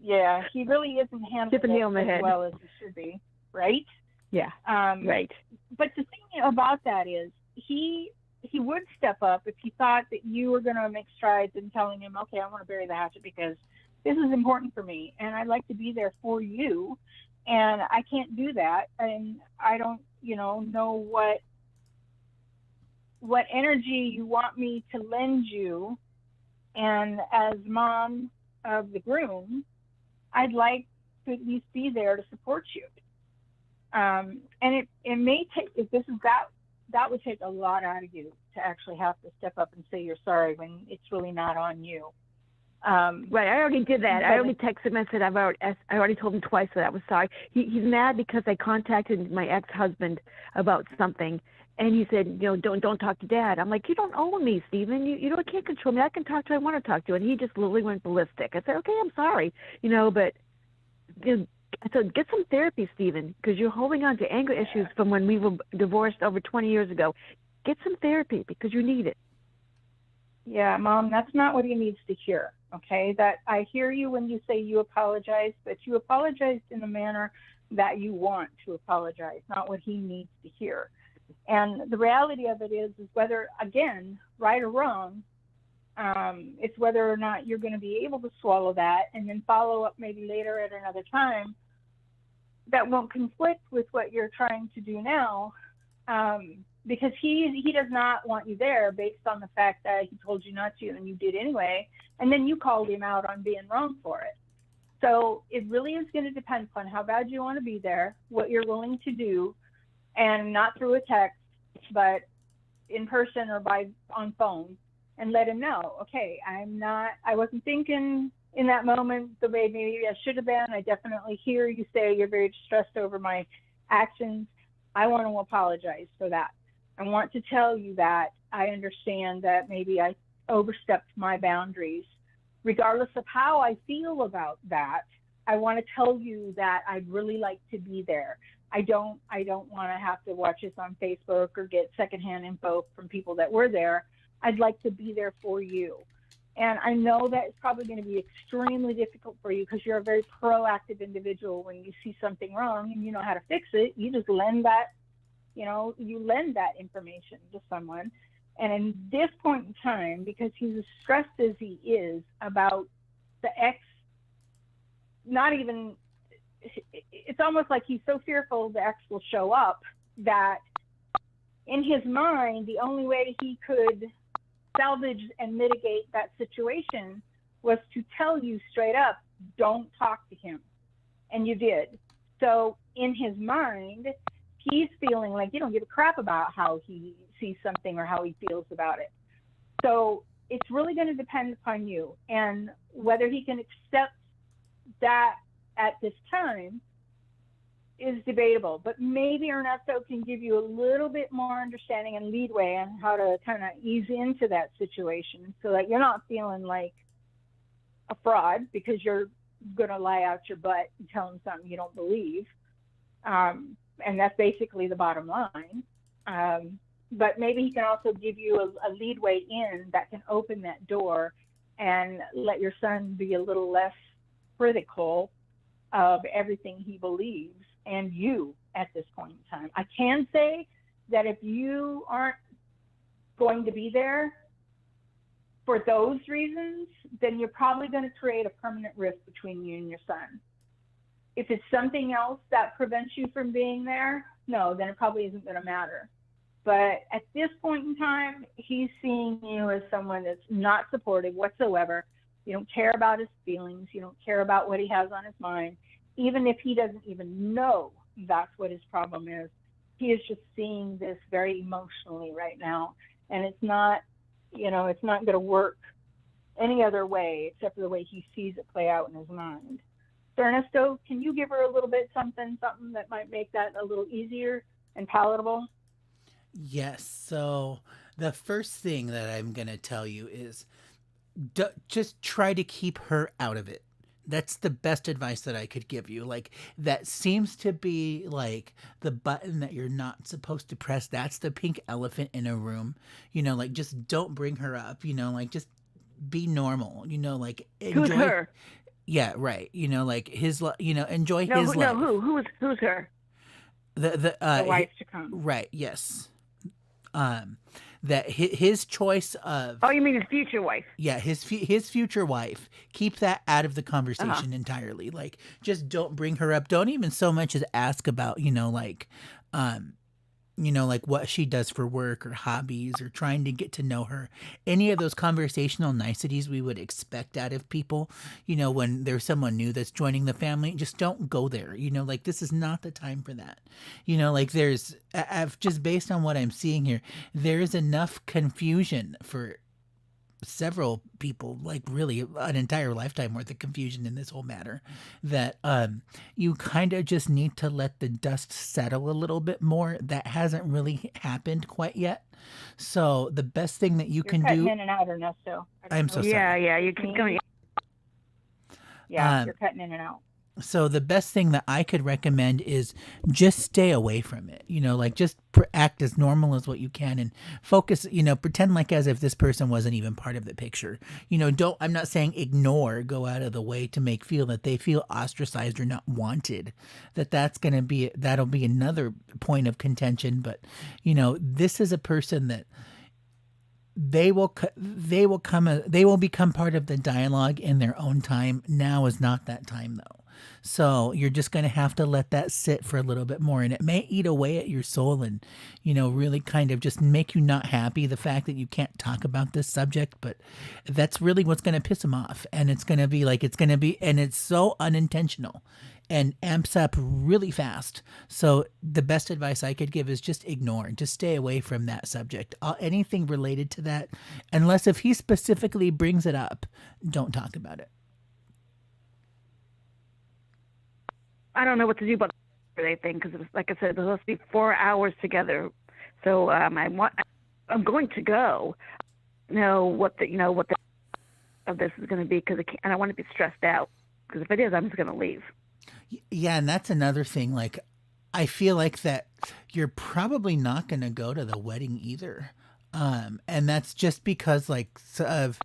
yeah, he really isn't handling Tip a nail in the it as head. well as he should be, right? Yeah. Right. But the thing about that is he would step up if he thought that you were going to make strides in telling him, okay, I want to bury the hatchet because this is important for me and I'd like to be there for you, and I can't do that, and I don't, know what energy you want me to lend you, and as mom of the groom, I'd like to at least be there to support you. And it may take, if this is that would take a lot out of you to actually have to step up and say you're sorry when it's really not on you. Right, I already did that. I already texted him and said I already told him twice that I was sorry. He's mad because I contacted my ex-husband about something, and he said, don't talk to Dad. I'm like, you don't own me, Stephen. You can't control me. I can talk to who I want to talk to. And he just literally went ballistic. I said, okay, I'm sorry, but I said, get some therapy, Stephen, because you're holding on to anger issues from when we were divorced over 20 years ago. Get some therapy because you need it. Yeah, Mom, that's not what he needs to hear, okay? That I hear you when you say you apologize, but you apologized in a manner that you want to apologize, not what he needs to hear. And the reality of it is whether, again, right or wrong, it's whether or not you're going to be able to swallow that and then follow up maybe later at another time that won't conflict with what you're trying to do now. Because he does not want you there based on the fact that he told you not to and you did anyway, and then you called him out on being wrong for it. So it really is going to depend upon how bad you want to be there, what you're willing to do, and not through a text, but in person or on phone, and let him know, okay, I wasn't thinking in that moment the way maybe I should have been. I definitely hear you say you're very distressed over my actions. I want to apologize for that. I want to tell you that I understand that maybe I overstepped my boundaries. Regardless of how I feel about that, I want to tell you that I'd really like to be there. I don't want to have to watch this on Facebook or get secondhand info from people that were there. I'd like to be there for you. And I know that it's probably going to be extremely difficult for you because you're a very proactive individual. When you see something wrong and you know how to fix it, you just lend that information to someone. And in this point in time, because he's as stressed as he is about the ex, it's almost like he's so fearful the ex will show up that in his mind, the only way he could salvage and mitigate that situation was to tell you straight up, don't talk to him. And you did. So in his mind, he's feeling like you don't give a crap about how he sees something or how he feels about it. So it's really going to depend upon you, and whether he can accept that at this time is debatable. But maybe Ernesto can give you a little bit more understanding and leadway on how to kind of ease into that situation so that you're not feeling like a fraud because you're going to lie out your butt and tell him something you don't believe. And that's basically the bottom line. But maybe he can also give you a leadway in that can open that door and let your son be a little less critical of everything he believes and you at this point in time. I can say that if you aren't going to be there for those reasons, then you're probably going to create a permanent rift between you and your son. If it's something else that prevents you from being there, no, then it probably isn't going to matter. But at this point in time, he's seeing you as someone that's not supportive whatsoever. You don't care about his feelings. You don't care about what he has on his mind. Even if he doesn't even know that's what his problem is, he is just seeing this very emotionally right now. And it's not going to work any other way except for the way he sees it play out in his mind. So Ernesto, can you give her a little bit something that might make that a little easier and palatable? Yes. So the first thing that I'm going to tell you is just try to keep her out of it. That's the best advice that I could give you. Like, that seems to be like the button that you're not supposed to press. That's the pink elephant in a room. Like, just don't bring her up. Like, just be normal. Like, Who's enjoy. her? Yeah, right. Like enjoy No, his life. who's her? The life to come. Right. Yes. That his choice of. Oh, you mean his future wife? Yeah, his future wife. Keep that out of the conversation entirely. Like, just don't bring her up. Don't even so much as ask about, like what she does for work or hobbies or trying to get to know her. Any of those conversational niceties we would expect out of people, when there's someone new that's joining the family, just don't go there. Like, this is not the time for that. Like, I've just based on what I'm seeing here, there is enough confusion for several people, like really an entire lifetime worth of confusion in this whole matter, that you kind of just need to let the dust settle a little bit more. That hasn't really happened quite yet. So the best thing that You're can cutting do. in and out, Ernesto. I'm so sorry. Yeah, you keep going. Yeah, you're cutting in and out. So the best thing that I could recommend is just stay away from it. Like, just act as normal as what you can and focus, pretend like as if this person wasn't even part of the picture. I'm not saying ignore, go out of the way to feel that they feel ostracized or not wanted. That'll be another point of contention. But, this is a person that they will become part of the dialogue in their own time. Now is not that time, though. So you're just going to have to let that sit for a little bit more. And it may eat away at your soul and, really kind of just make you not happy, the fact that you can't talk about this subject. But that's really what's going to piss them off. And it's going to be and it's so unintentional and amps up really fast. So the best advice I could give is just ignore, just stay away from that subject. Anything related to that, unless if he specifically brings it up, don't talk about it. I don't know what to do about the birthday thing because, like I said, it was supposed to be 4 hours together. So I'm going to go. Know what the of this is going to be because I don't want to be stressed out because if it is, I'm just going to leave. Yeah, and that's another thing. Like, I feel like that you're probably not going to go to the wedding either, and that's just because of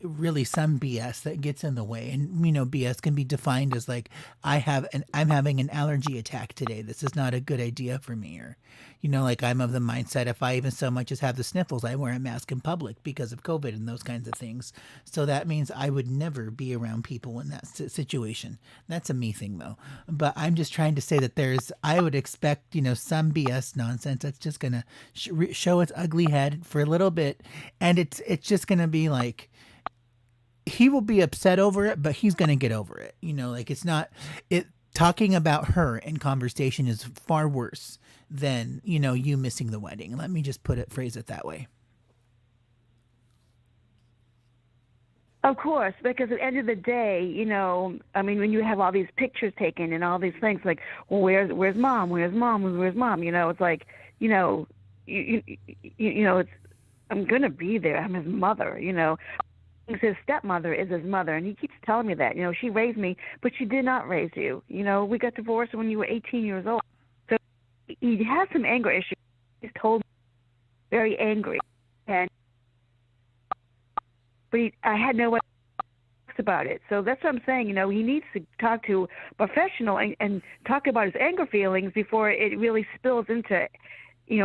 really some BS that gets in the way. And BS can be defined as like, I'm having an allergy attack today, this is not a good idea for me. Or like, I'm of the mindset, if I even so much as have the sniffles, I wear a mask in public because of COVID and those kinds of things. So that means I would never be around people in that situation. That's a me thing though. But I'm just trying to say that I would expect some BS nonsense that's just gonna show its ugly head for a little bit, and it's just gonna be like, he will be upset over it, but he's going to get over it. Like, it's not talking about her in conversation is far worse than, you missing the wedding. Let me just phrase it that way. Of course, because at the end of the day, when you have all these pictures taken and all these things, like, well, where's mom? Where's mom? Where's mom? It's like, it's, I'm going to be there. I'm his mother, His stepmother is his mother, and he keeps telling me that. She raised me, but she did not raise you. We got divorced when you were 18 years old. So he has some anger issues. He's told me very angry, but I had no way to talk about it. So that's what I'm saying. He needs to talk to a professional and talk about his anger feelings before it really spills into,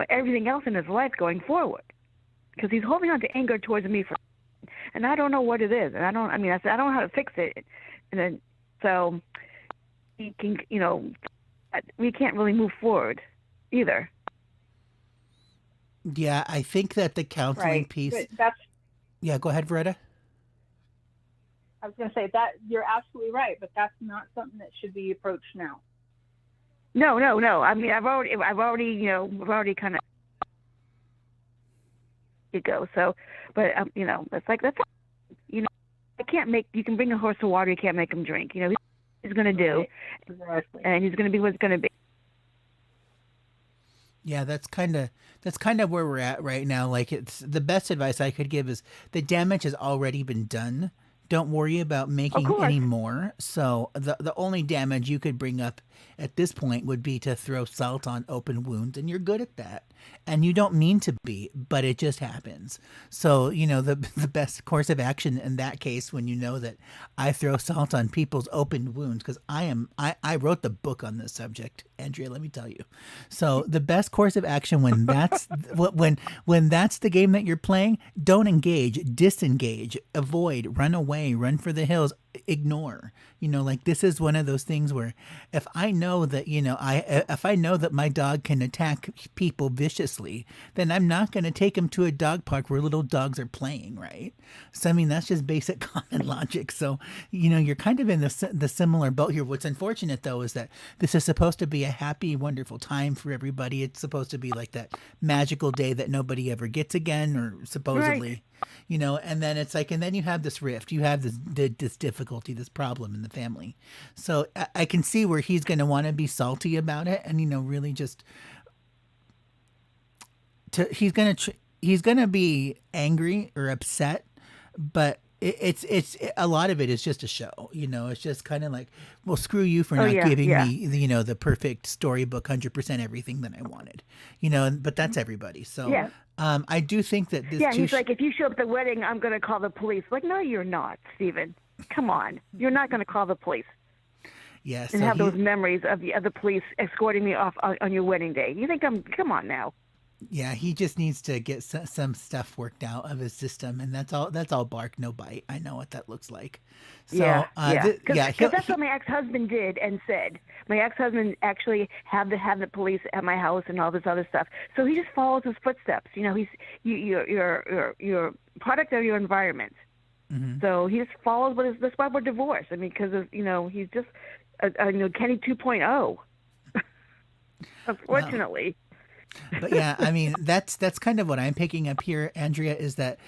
everything else in his life going forward. Because he's holding on to anger towards me and I don't know what it is, and I don't know how to fix it, and then so he can, we can't really move forward either. Yeah, I think that the counseling piece. Yeah, go ahead, Veretta. I was going to say that you're absolutely right, but that's not something that should be approached now. No. I mean, I've already kind of go. So, but it's like that's I can't make. You can bring a horse to water, you can't make him drink. He's going to do, exactly. And he's going to be what's going to be. Yeah, that's kind of where we're at right now. Like, it's the best advice I could give is the damage has already been done. Don't worry about Of making course. any more. So the only damage you could bring up at this point would be to throw salt on open wounds, and you're good at that. And you don't mean to be, but it just happens. So, the best course of action in that case, when you know that I throw salt on people's open wounds, because I wrote the book on this subject, Andrea, let me tell you. So the best course of action when that's when that's the game that you're playing, don't engage, disengage, avoid, run away, run for the hills, ignore. Like this is one of those things where if I know that, if I know that my dog can attack people viciously, then I'm not going to take him to a dog park where little dogs are playing, right? So I mean that's just basic common logic. So, you're kind of in the similar boat here. What's unfortunate though is that this is supposed to be a happy, wonderful time for everybody. It's supposed to be like that magical day that nobody ever gets again, or supposedly. Right. And then it's like, and then you have this rift, you have this difficulty, this problem in the family. So I can see where he's going to want to be salty about it, and really just he's gonna be angry or upset, but it's a lot of it is just a show. It's just kind of like, well, screw you for Oh not yeah, giving yeah. me the perfect storybook 100% everything that I wanted. But that's everybody. So Yeah. I do think that this Yeah, too. he's like, if you show up at the wedding, I'm going to call the police. Like, no, you're not, Stephen. Come on. You're not going to call the police Yeah, and so have those memories of the other police escorting me off on your wedding day. You think come on now. he just needs to get some stuff worked out of his system, and that's all. That's all bark, no bite. I know what that looks like. So Yeah. Because that's he- what my ex-husband did and said. My ex-husband actually had the police at my house and all this other stuff. So he just follows his footsteps. You're product of your environment. Mhm. So he just follows. That's why we're divorced. I mean, because of he's just Kenny 2.0. Unfortunately. But yeah, I mean that's kind of what I'm picking up here, Andrea, is that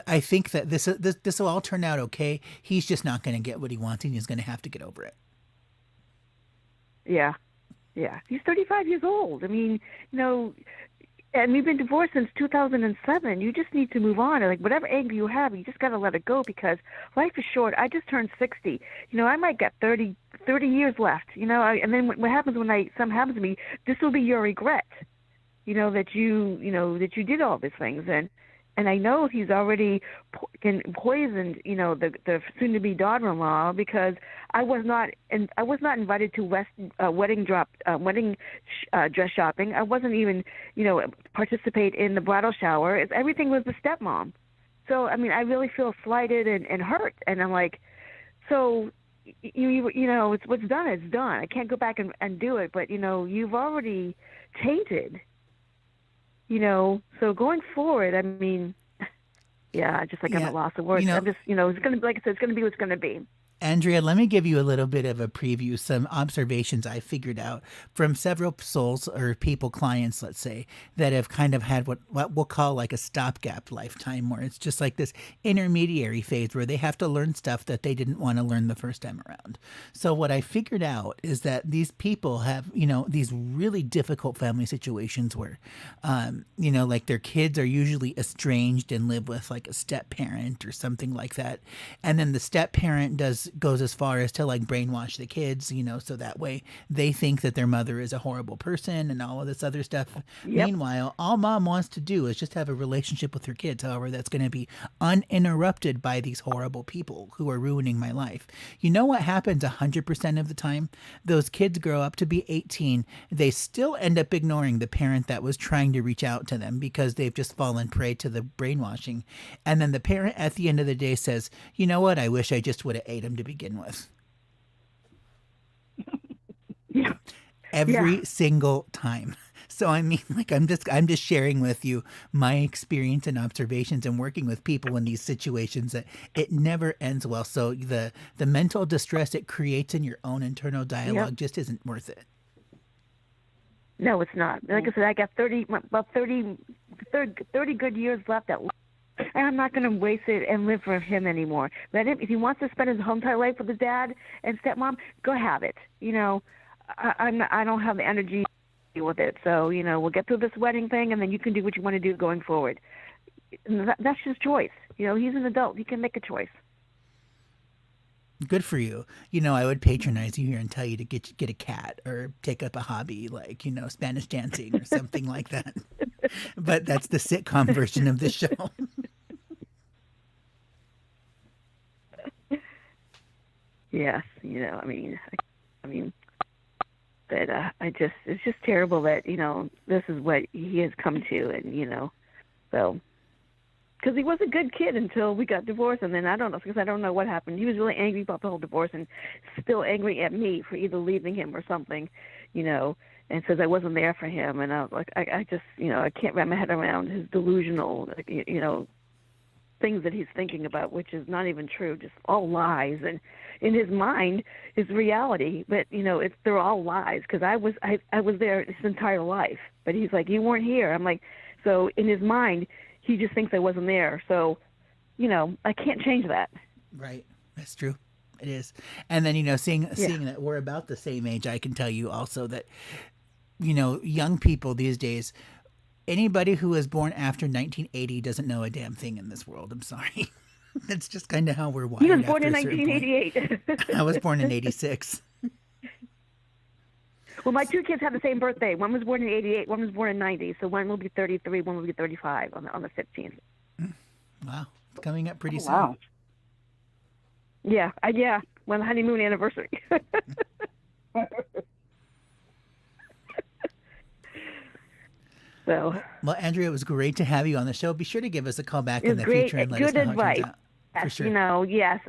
I think that this will all turn out okay. He's just not going to get what he wants, and he's going to have to get over it. Yeah. Yeah. He's 35 years old. I mean, and we've been divorced since 2007. You just need to move on. Like whatever anger you have, you just got to let it go because life is short. I just turned 60. I might get 30 years left. And then what happens when something happens to me? This will be your regret. That you did all these things, and I know he's already poisoned, the soon-to-be daughter-in-law because I was not invited to wedding dress shopping. I wasn't even, participate in the bridal shower. Everything was the stepmom. So I mean, I really feel slighted and hurt, and I'm like, so. It's what's done is done. I can't go back and do it, but you've already tainted. So going forward, I mean, yeah, just like I'm at loss of words. I'm just, it's going to be, like I said, it's going to be what's going to be. Andrea, let me give you a little bit of a preview, some observations I figured out from several souls or people, clients, let's say, that have kind of had what we'll call like a stopgap lifetime, where it's just like this intermediary phase where they have to learn stuff that they didn't want to learn the first time around. So what I figured out is that these people have, these really difficult family situations where, like their kids are usually estranged and live with like a step parent or something like that. And then the step parent goes as far as to like brainwash the kids, so that way they think that their mother is a horrible person and all of this other stuff. Yep. Meanwhile, all mom wants to do is just have a relationship with her kids. However, that's going to be uninterrupted by these horrible people who are ruining my life. You know what happens 100% of the time? Those kids grow up to be 18. They still end up ignoring the parent that was trying to reach out to them because they've just fallen prey to the brainwashing. And then the parent at the end of the day says, you know what? I wish I just would have ate him to begin with. Yeah. Every single time. So I mean, like I'm just sharing with you my experience and observations and working with people in these situations that it never ends well. So the mental distress it creates in your own internal dialogue just isn't worth it. No, it's not. Like I said, I got 30 good years left at. And I'm not going to waste it and live for him anymore. Let him, if he wants to spend his whole entire life with his dad and stepmom, go have it. I don't have the energy to deal with it. So, we'll get through this wedding thing, and then you can do what you want to do going forward. And that's his choice. He's an adult. He can make a choice. Good for you. I would patronize you here and tell you to get a cat or take up a hobby like, Spanish dancing or something like that. But that's the sitcom version of the show. Yes, I mean, but it's just terrible that this is what he has come to, and so because he was a good kid until we got divorced, and then I don't know, because I don't know what happened. He was really angry about the whole divorce, and still angry at me for either leaving him or something, and says I wasn't there for him, and I was like, I just I can't wrap my head around his delusional, things that he's thinking about, which is not even true, just all lies. And in his mind is reality, but they're all lies, because I was there his entire life. But he's like, you weren't here. I'm like, so in his mind he just thinks I wasn't there. So I can't change that. Right. That's true. It is. And then, seeing that we're about the same age, I can tell you also that, young people these days, anybody who was born after 1980 doesn't know a damn thing in this world. I'm sorry. That's just kind of how we're wired. He was born in after a certain point. 1988. I was born in 86. Well, my two kids have the same birthday. One was born in 88, one was born in 90. So one will be 33, one will be 35 on the 15th. Wow. It's coming up pretty soon. Wow. Yeah. Well, honeymoon anniversary. So, well, Andrea, it was great to have you on the show. Be sure to give us a call back it in was the great. future and let Good us know advice. how it turns out. For Yes, sure. yes.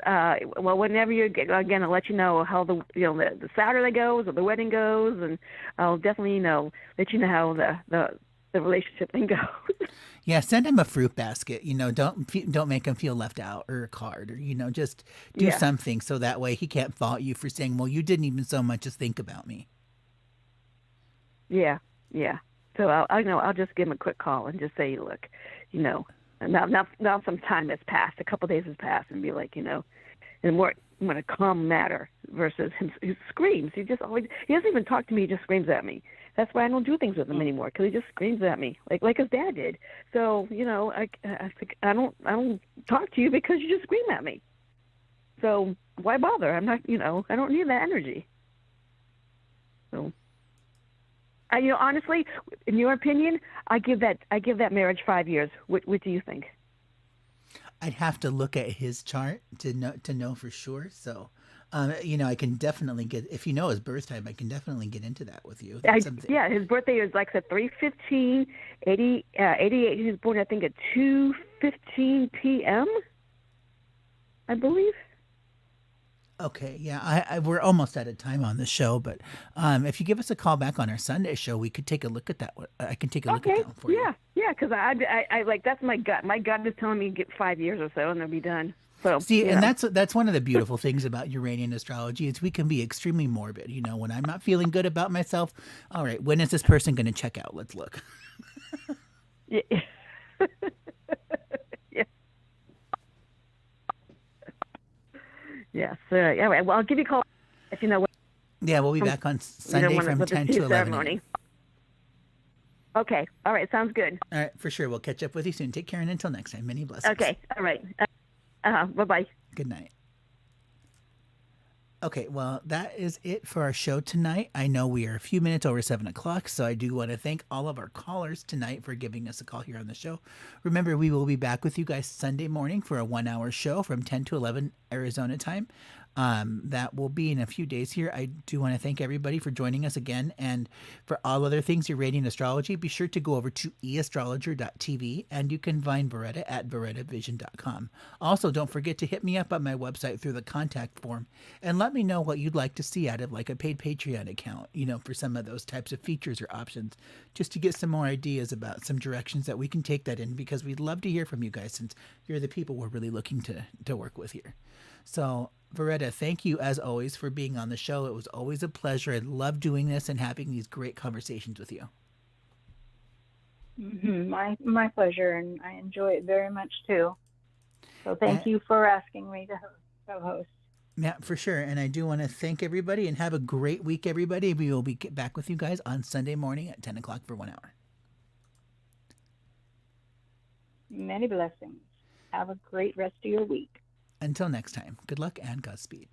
Well, whenever you get, again, I'll let you know how the Saturday goes or the wedding goes, and I'll definitely let you know how the relationship thing goes. Yeah, send him a fruit basket. Don't make him feel left out, or a card, or just do Yeah. something so that way he can't fault you for saying, "Well, you didn't even so much as think about me." Yeah. So I'll just give him a quick call and just say, look, now some time has passed, a couple of days has passed, and be like, in more in a calm manner versus him. He screams. He doesn't even talk to me. He just screams at me. That's why I don't do things with him anymore, because he just screams at me like his dad did. So I think I don't talk to you because you just scream at me. So why bother? I'm not I don't need that energy. So. Honestly, in your opinion, I give that marriage 5 years. What do you think? I'd have to look at his chart to know for sure. So, I can definitely get, if you know his birth time, I can definitely get into that with you. That's something. Yeah, his birthday is like I said, 3/15, 88. He was born, I think, at 2:15 p.m. I believe. Okay, yeah, we're almost out of time on the show, but if you give us a call back on our Sunday show, we could take a look at that. I can take a look at that one for you. Yeah, because I like, that's my gut. My gut is telling me to get 5 years or so, and they'll be done. So see, and that's one of the beautiful things about Uranian astrology is we can be extremely morbid. When I'm not feeling good about myself, all right, when is this person going to check out? Let's look. Yeah. Yes. All right. Well, I'll give you a call if you know what. Yeah, we'll be back on Sunday from 10 to 11 a.m. Okay. All right. Sounds good. All right, for sure. We'll catch up with you soon. Take care, and until next time, many blessings. Okay. All right. Bye-bye. Good night. Okay, well, that is it for our show tonight. I know we are a few minutes over 7 o'clock, so I do want to thank all of our callers tonight for giving us a call here on the show. Remember, we will be back with you guys Sunday morning for a 1-hour show from 10 to 11 Arizona time. That will be in a few days here. I do want to thank everybody for joining us again. And for all other things Uranian astrology, be sure to go over to eastrologer.tv, and you can find Beretta at berettavision.com. Also, don't forget to hit me up on my website through the contact form and let me know what you'd like to see out of like a paid Patreon account, for some of those types of features or options, just to get some more ideas about some directions that we can take that in, because we'd love to hear from you guys since you're the people we're really looking to work with here. So, Beretta, thank you as always for being on the show. It was always a pleasure. I love doing this and having these great conversations with you. Mm-hmm. My pleasure, and I enjoy it very much too. So thank you for asking me to co-host. Yeah, for sure. And I do want to thank everybody and have a great week, everybody. We will be back with you guys on Sunday morning at 10 o'clock for 1 hour. Many blessings. Have a great rest of your week. Until next time, good luck and Godspeed.